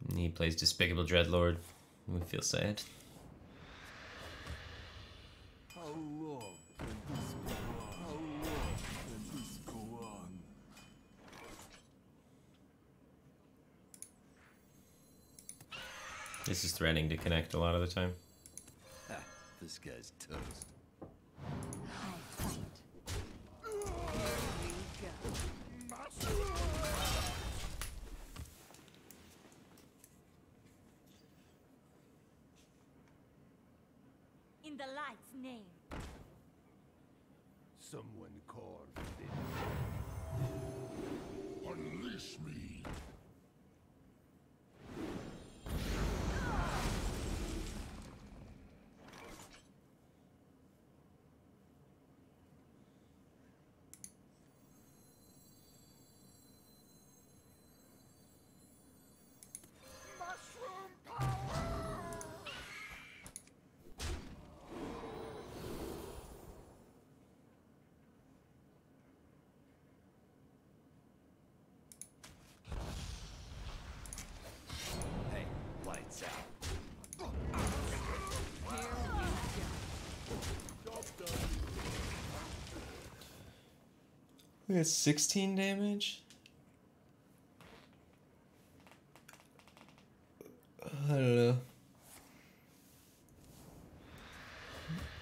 And he plays Despicable Dreadlord. We feel sad. How long can this go on? How long can this go on? This is threatening to connect a lot of the time. Ha, this guy's toast. I fight. Here we go. In the light's name. Someone carved it. Unleash me. Mushroom power! Hey, lights out. Here we go. We got 16 damage? I don't know.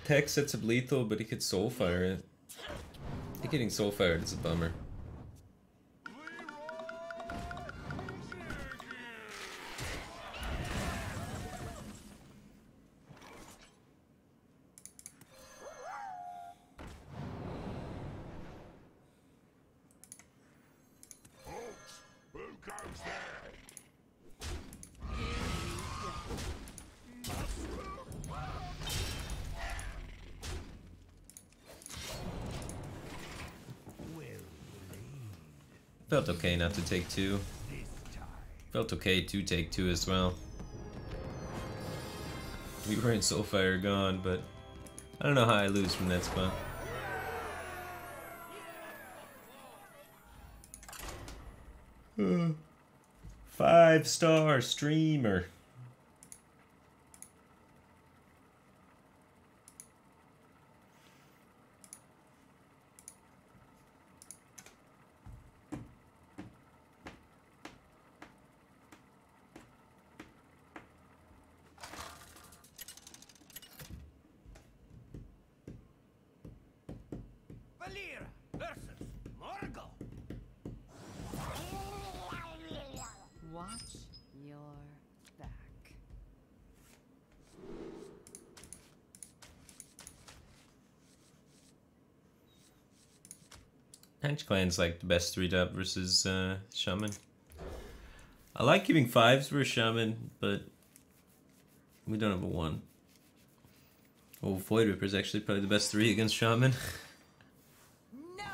Tech sets up lethal, but he could soulfire it. I think getting soulfired is a bummer. Who goes there? Felt okay not to take 2. Felt okay to take 2 as well. We were in Soulfire gone, but I don't know how I lose from that spot. Five-star streamer. Valir versus Morgul. Watch your back. Hedge Clan's like the best 3-drop versus Shaman. I like giving 5s versus Shaman, but we don't have a 1. Oh, Void Ripper is actually probably the best 3 against Shaman. None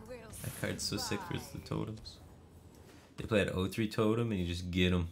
will That card's so sick for the totems. They play an 0-3 totem and you just get them.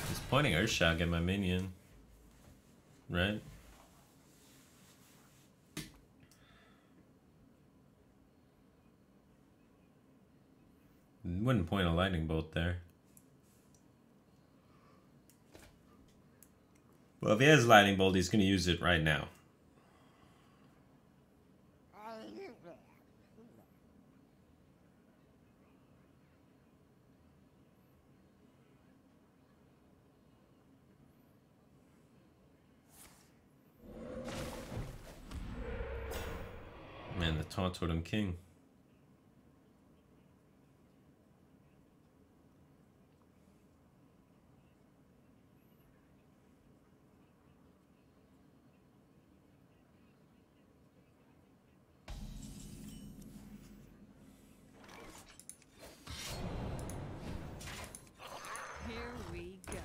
He's pointing Earthshock at my minion. Right? Wouldn't point a lightning bolt there. Well, if he has lightning bolt, he's going to use it right now. Man, the taunt totem king. Here we go.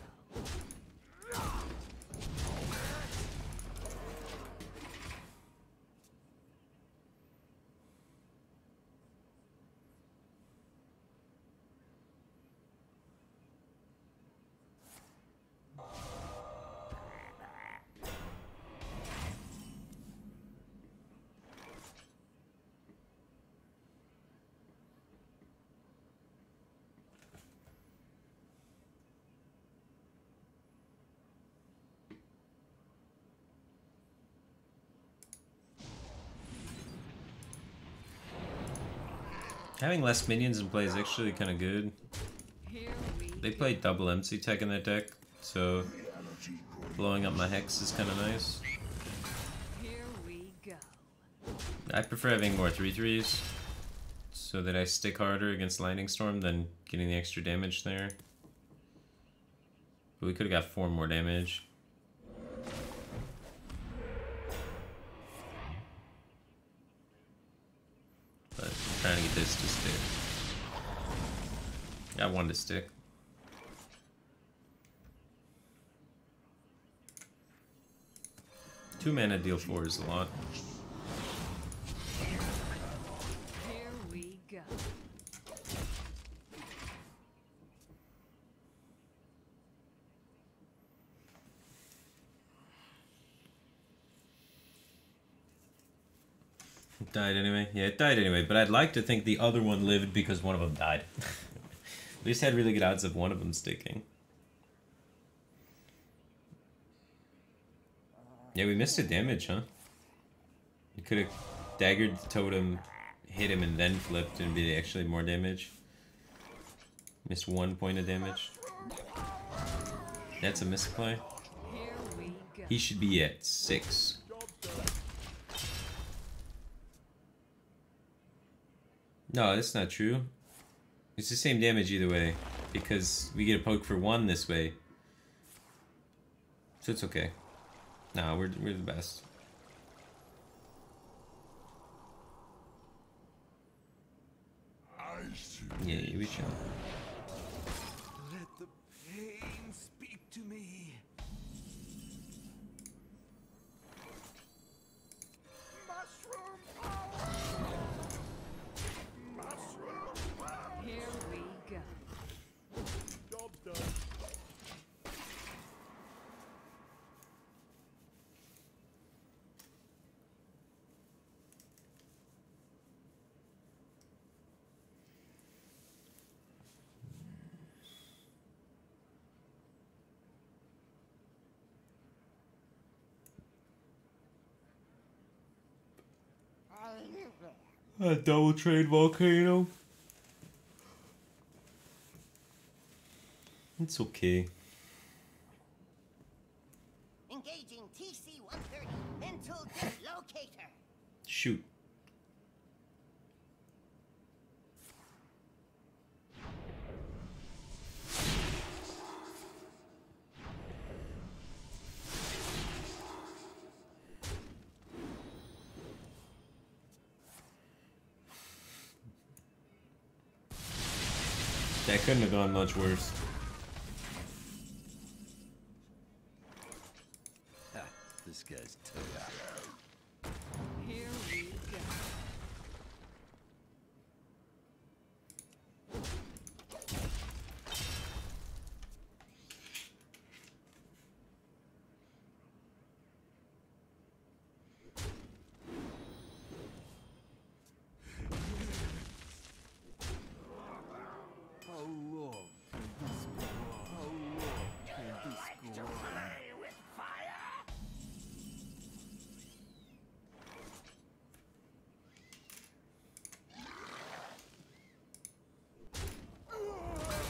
Having less minions in play is actually kind of good. Here we They play double MC tech in their deck, so blowing up my Hex is kind of nice. Here we go. I prefer having more 3/3s so that I stick harder against Lightning Storm than getting the extra damage there. But we could have got 4 more damage. But I'm trying to get this to stick. Got 1 to stick. Two mana deal 4 is a lot. Here we go. It died anyway? Yeah, it died anyway, but I'd like to think the other one lived because one of them died. At least had really good odds of one of them sticking. Yeah, we missed a damage, huh? You could have daggered the totem, hit him, and then flipped and be actually more damage. Missed 1 point of damage. That's a misplay. Here we go. He should be at 6. No, that's not true. It's the same damage either way, because we get a poke for 1 this way. So it's okay. Nah, we're the best. Yeah, we shall. Let the pain speak to me. A double trade volcano. It's okay. Engaging TC-130 into dislocator. Shoot. That couldn't have gone much worse. This guy's toast. Here we go. How long can this go on? How long can this go on? Play with fire?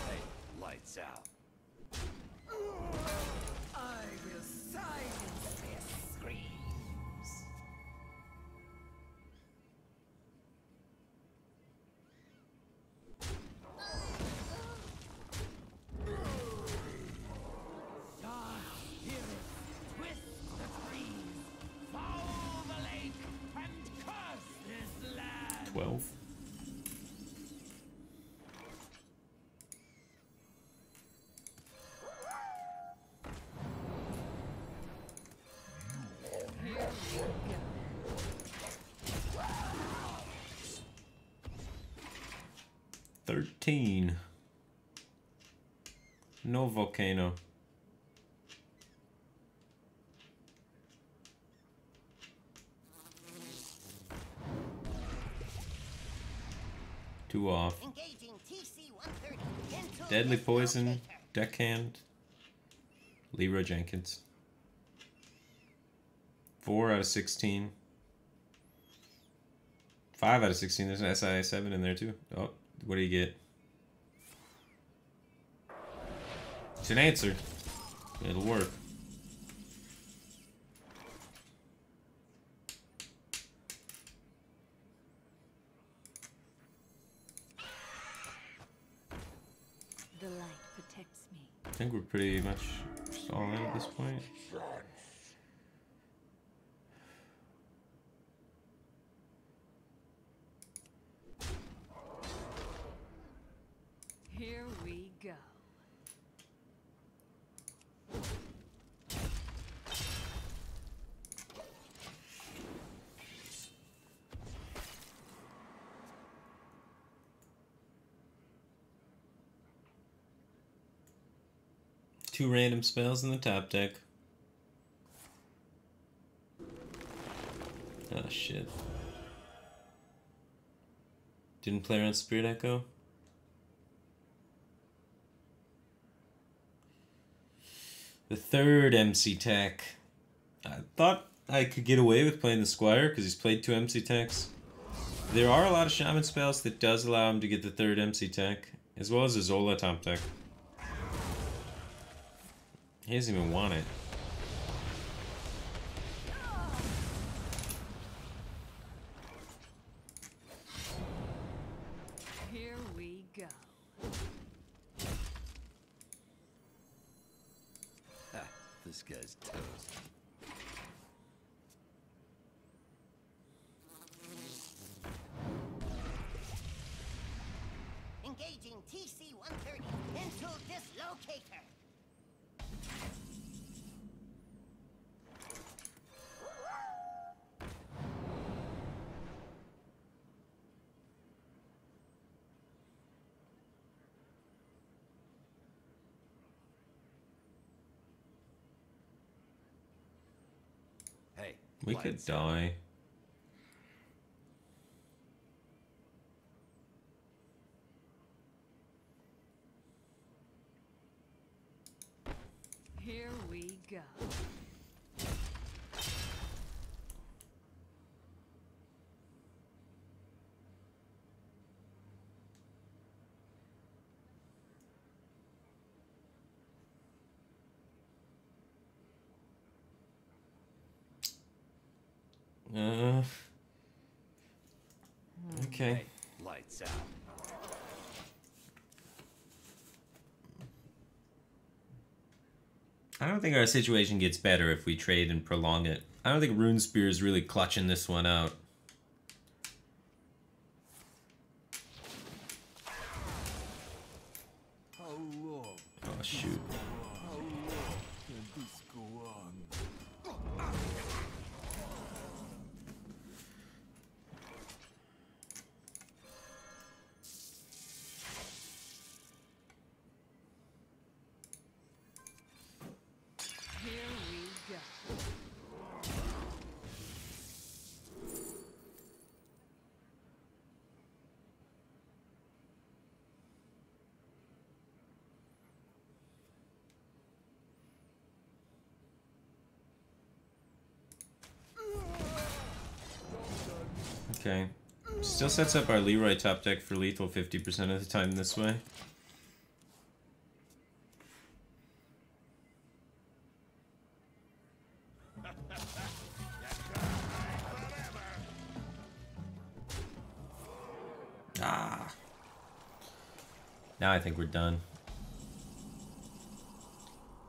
Hey, lights out. I will silence their screams. Twist the trees, foul the lake, and curse this land. 12. Here we go. $13. No volcano. Two off. Engaging TC-130 into Deadly Poison, dislocator. Deckhand, Leroy Jenkins. 4 out of 16. 5 out of 16. There's an SI7 in there too. Oh, what do you get? It's an answer. It'll work. The light protects me. I think we're pretty much just all in at this point. Here we go. Two random spells in the top deck. Oh shit. Didn't play around Spirit Echo? The third MC tech. I thought I could get away with playing the Squire because he's played 2 MC techs. There are a lot of Shaman spells that does allow him to get the third MC tech, as well as a Zola top tech. He doesn't even want it. Here we go. This guy's toast. Engaging TC-130 into dislocator. Hey, We could lights out. die. Here we go. Okay. Lights out. I don't think our situation gets better if we trade and prolong it. I don't think Rune Spear is really clutching this one out. How long? Oh, shoot. How long can this go on? Here we go. Okay. Still sets up our Leroy top deck for lethal 50% of the time this way. Ah. Now I think we're done.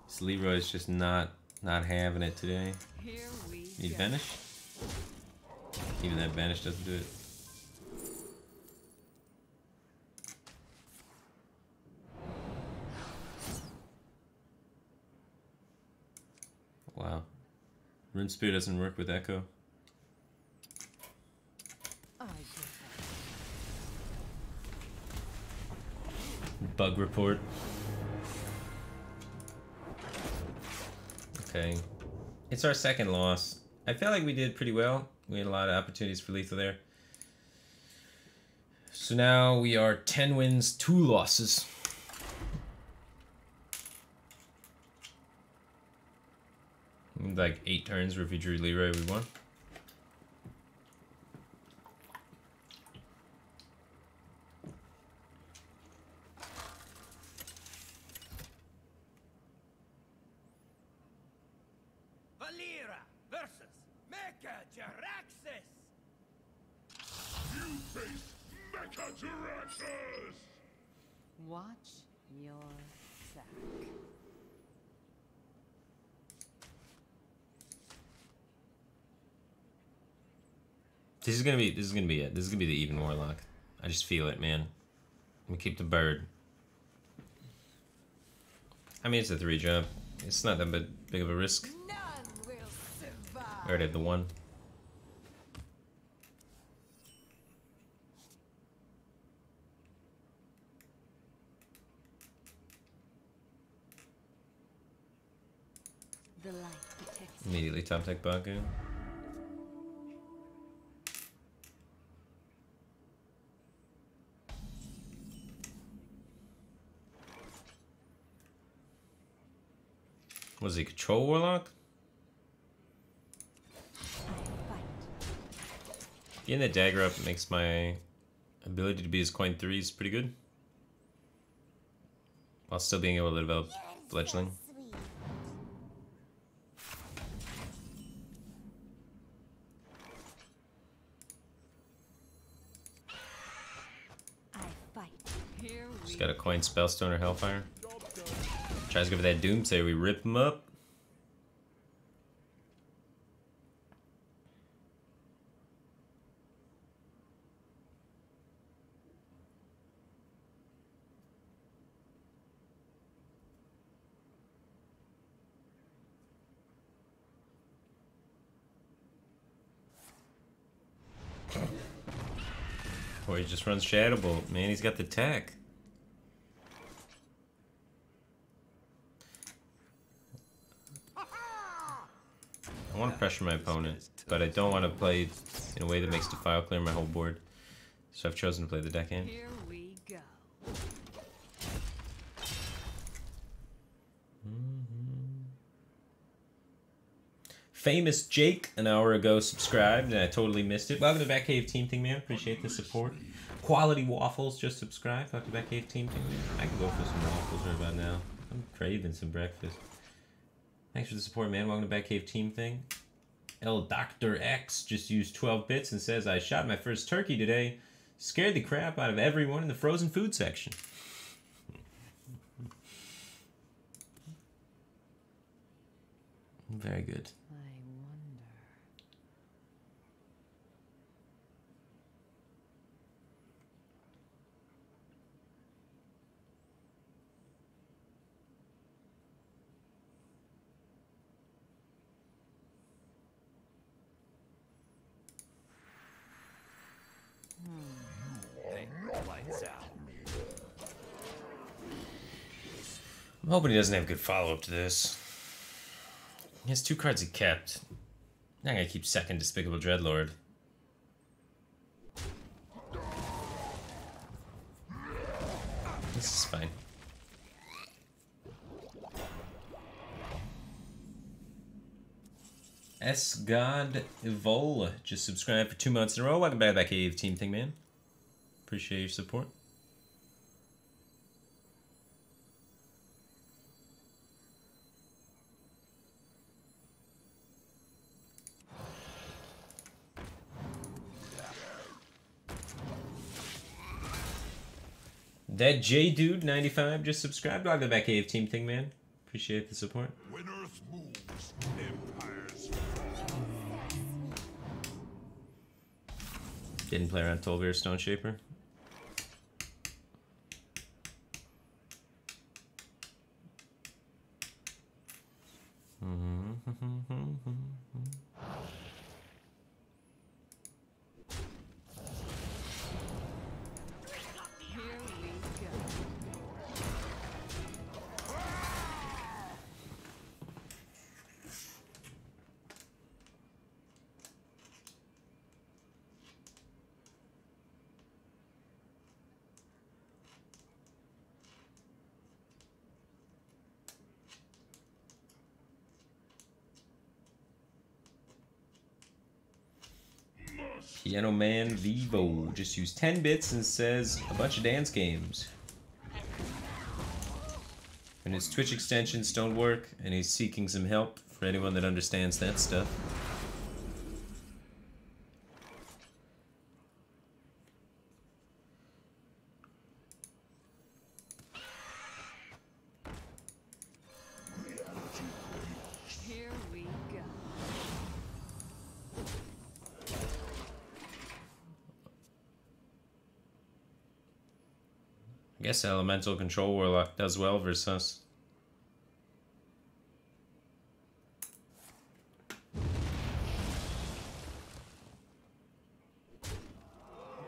This Leroy's just not having it today. Here we Need go. Vanish? Even that Vanish doesn't do it. Wow. Rune Spear doesn't work with Echo. I give Bug report. Okay. It's our second loss. I felt like we did pretty well. We had a lot of opportunities for lethal there. So now we are 10 wins, 2 losses. Like 8 turns where if we drew Leroy, we won. Valera versus Mecha Jaraxxus. You face Mechajaraxxus! Watch your sack. This is gonna be it. This is gonna be the even warlock. I just feel it, man. I'm gonna keep the bird. I mean, it's a 3 jump. It's not that big of a risk. None will survive. I already have the 1. The light protects. Immediately top deck Baku. Was he control warlock? Getting the dagger up makes my ability to be his coin 3s pretty good. While still being able to develop fledgling. Sweet. I fight. Here we Just got a coin spellstone or hellfire. Tries to go for that doomsday, we rip him up. Or he just runs Shadow Bolt. Man, he's got the tech. I want to pressure my opponent, but I don't want to play in a way that makes Defile clear my whole board. So I've chosen to play the deckhand. Here we go. Famous Jake an hour ago subscribed, and I totally missed it. Welcome to Batcave Team Thing, man. Appreciate the support. Quality Waffles just subscribed. Welcome to Batcave Team Thing, man. I can go for some waffles right about now. I'm craving some breakfast. Thanks for the support, man. Welcome to Batcave Team Thing. El Dr. X just used 12 bits and says, I shot my first turkey today. Scared the crap out of everyone in the frozen food section. Very good. I wonder. Hey, lights out. I'm hoping he doesn't have good follow-up to this. He has 2 cards he kept. I'm not gonna keep second Despicable Dreadlord. This is fine. S God Evol just subscribed for 2 months in a row. Welcome back to that Cave Team thing, man. Appreciate your support. That J Dude 95 just subscribed. Welcome back, Cave Team thing, man. Appreciate the support. When Earth moves, empires Didn't play around Tolvir Stone Shaper. Here we go. Piano Man Vivo just used 10 bits and says a bunch of dance games. And his Twitch extensions don't work, and he's seeking some help for anyone that understands that stuff. Here we go. I guess Elemental Control Warlock does well versus us.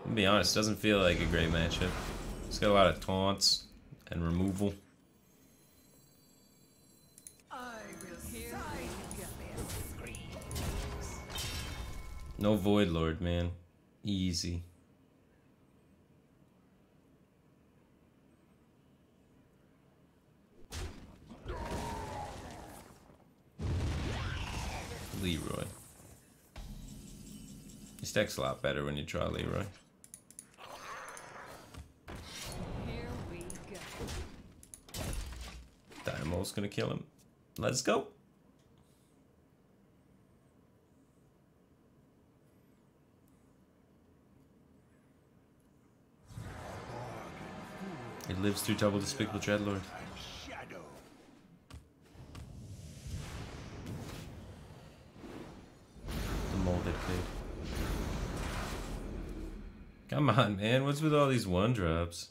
To be honest, doesn't feel like a great matchup. It's got a lot of taunts and removal. I will Here sign we go. No Void Lord, man. Easy. Leroy. His deck's a lot better when you draw Leroy. Here we go. Dynamo's gonna kill him. Let's go. It lives through double Despicable Dreadlord. shadow. The molded kid. Come on, man. What's with all these 1-drops?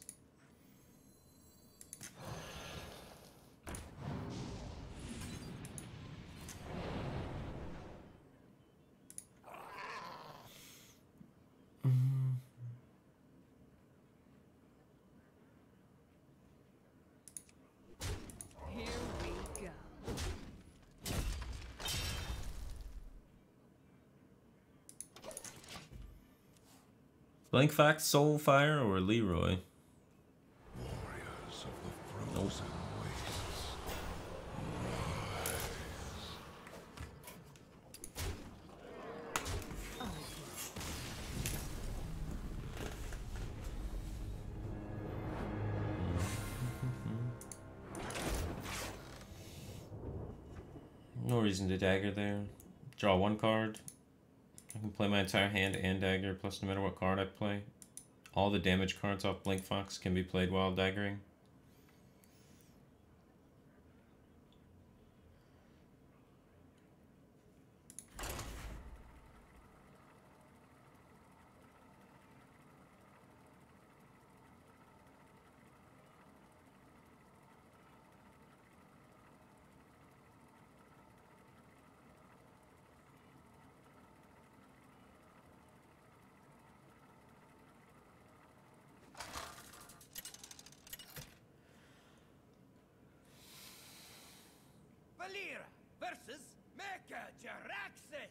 Here we go. Blank Fox, Soulfire, or Leroy? Warriors of the frozen wastes. No reason to dagger there. Draw one card. I can play my entire hand and dagger, plus no matter what card I play. All the damage cards off Blink Fox can be played while daggering. Valera versus Mecha Jaraxxus.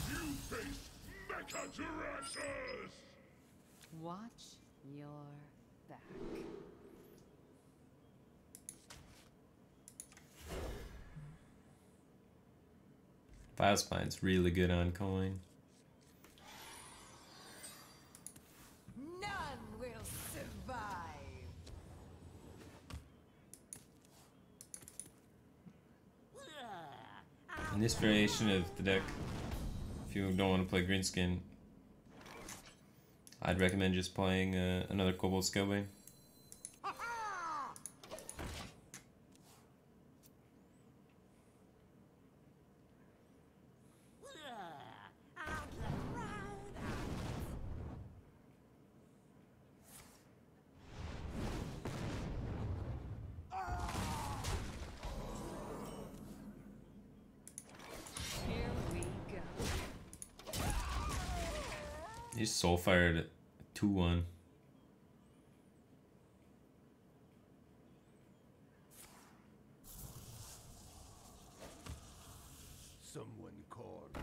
You face Mecha Jaraxxus! Watch your back. Filespine's really good on coin. None will survive. In this variation of the deck, if you don't want to play Greenskin, I'd recommend just playing another Kobold Scalebane. Here we go. He's soul fired at 2-1. Someone called.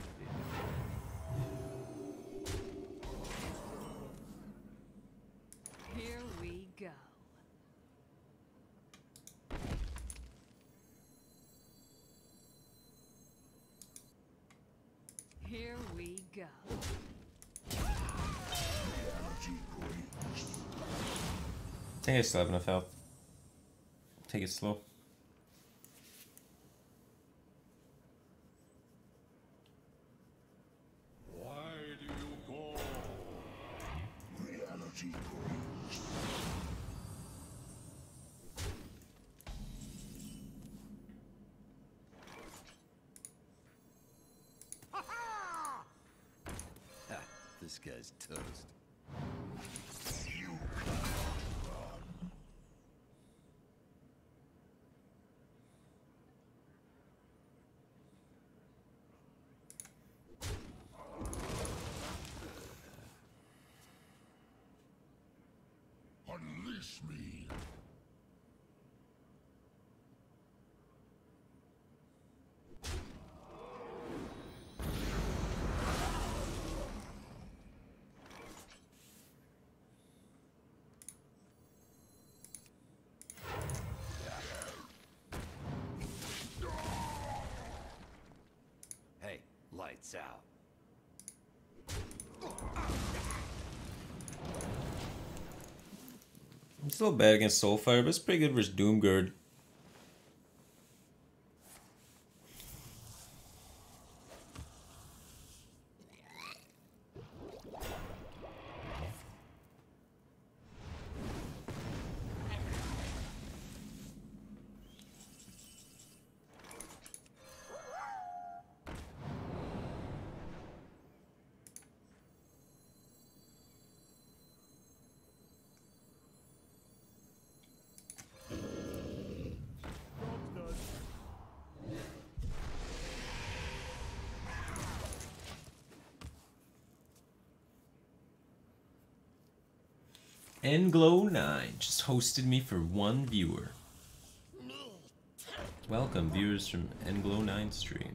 Here we go. Here we go. I think I still have enough health. Take it slow. Why do you go? Reality breach. This guy's toast. You cannot run. Unleash me. Hey, lights out. It's a little bad against Soulfire, but it's pretty good versus Doomguard. Nglow9 just hosted me for one viewer. Welcome, viewers from Nglow9 stream.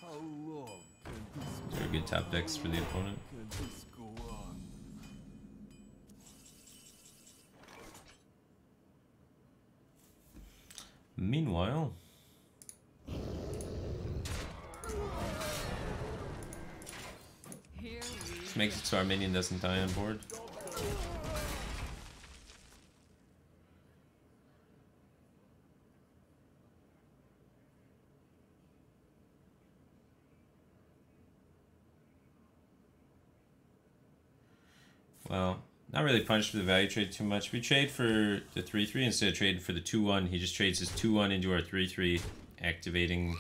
How long can this Very good top decks for the opponent. can this go on? Meanwhile, Here we this makes it so our minion doesn't die on board. Well, not really punished for the value trade too much. We trade for the 3/3 instead of trading for the 2/1. He just trades his 2/1 into our 3/3, activating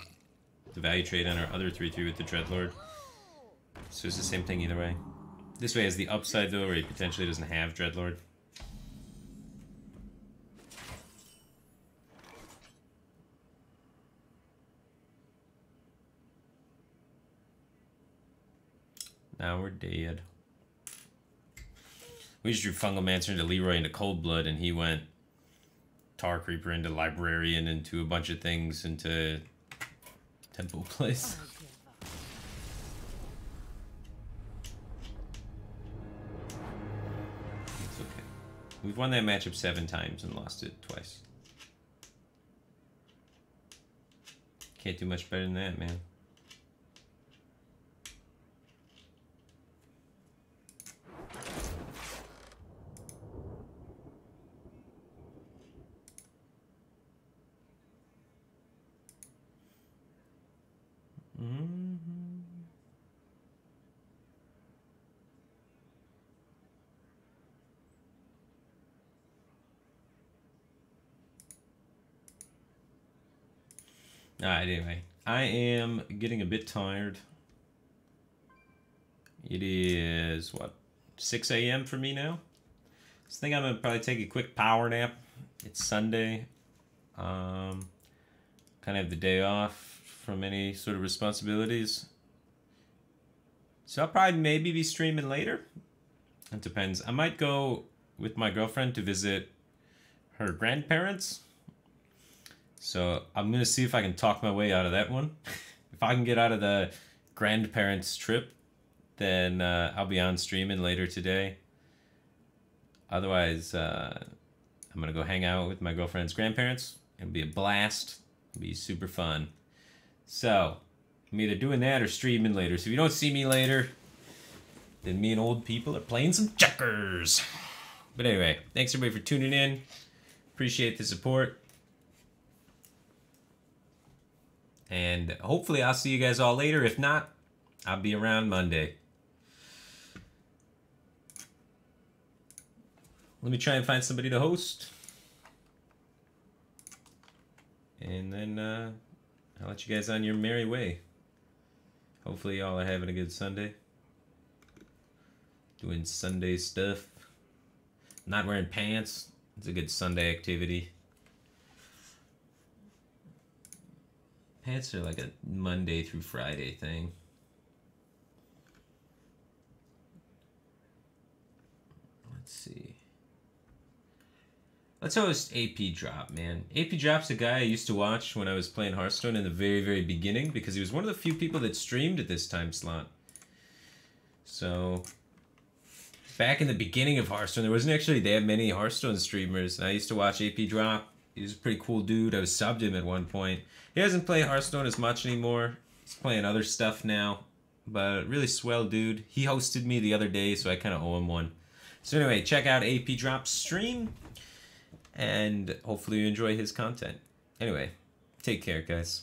the value trade on our other 3/3 with the Dreadlord. So it's the same thing either way. This way has the upside though, where he potentially doesn't have Dreadlord. Now we're dead. We just drew Fungalmancer into Leroy into Cold Blood, and he went Tar Creeper into Librarian into a bunch of things into Temple Place. It's okay. We've won that matchup 7 times and lost it twice. Can't do much better than that, man. Alright, anyway. I am getting a bit tired. It is, what, 6 a.m. for me now? So I think I'm going to probably take a quick power nap. It's Sunday. Kind of have the day off from any sort of responsibilities. So I'll probably maybe be streaming later. It depends. I might go with my girlfriend to visit her grandparents. So I'm going to see if I can talk my way out of that one. If I can get out of the grandparents trip, then I'll be on streaming later today. Otherwise, I'm going to go hang out with my girlfriend's grandparents. It'll be a blast. It'll be super fun. So I'm either doing that or streaming later. So if you don't see me later, then me and old people are playing some checkers. But anyway, thanks everybody for tuning in. Appreciate the support. And hopefully I'll see you guys all later. If not, I'll be around Monday. Let me try and find somebody to host. And then I'll let you guys on your merry way. Hopefully y'all are having a good Sunday. Doing Sunday stuff. Not wearing pants. It's a good Sunday activity. Pants are like a Monday through Friday thing. Let's see. Let's host AP Drop, man. AP Drop's a guy I used to watch when I was playing Hearthstone in the very, very beginning because he was one of the few people that streamed at this time slot. So, back in the beginning of Hearthstone, there wasn't actually that many Hearthstone streamers, and I used to watch AP Drop. He was a pretty cool dude. I was subbed him at one point. He doesn't play Hearthstone as much anymore. He's playing other stuff now. But really swell dude. He hosted me the other day, so I kind of owe him one. So anyway, check out AP Drop's stream. And hopefully you enjoy his content. Anyway, take care, guys.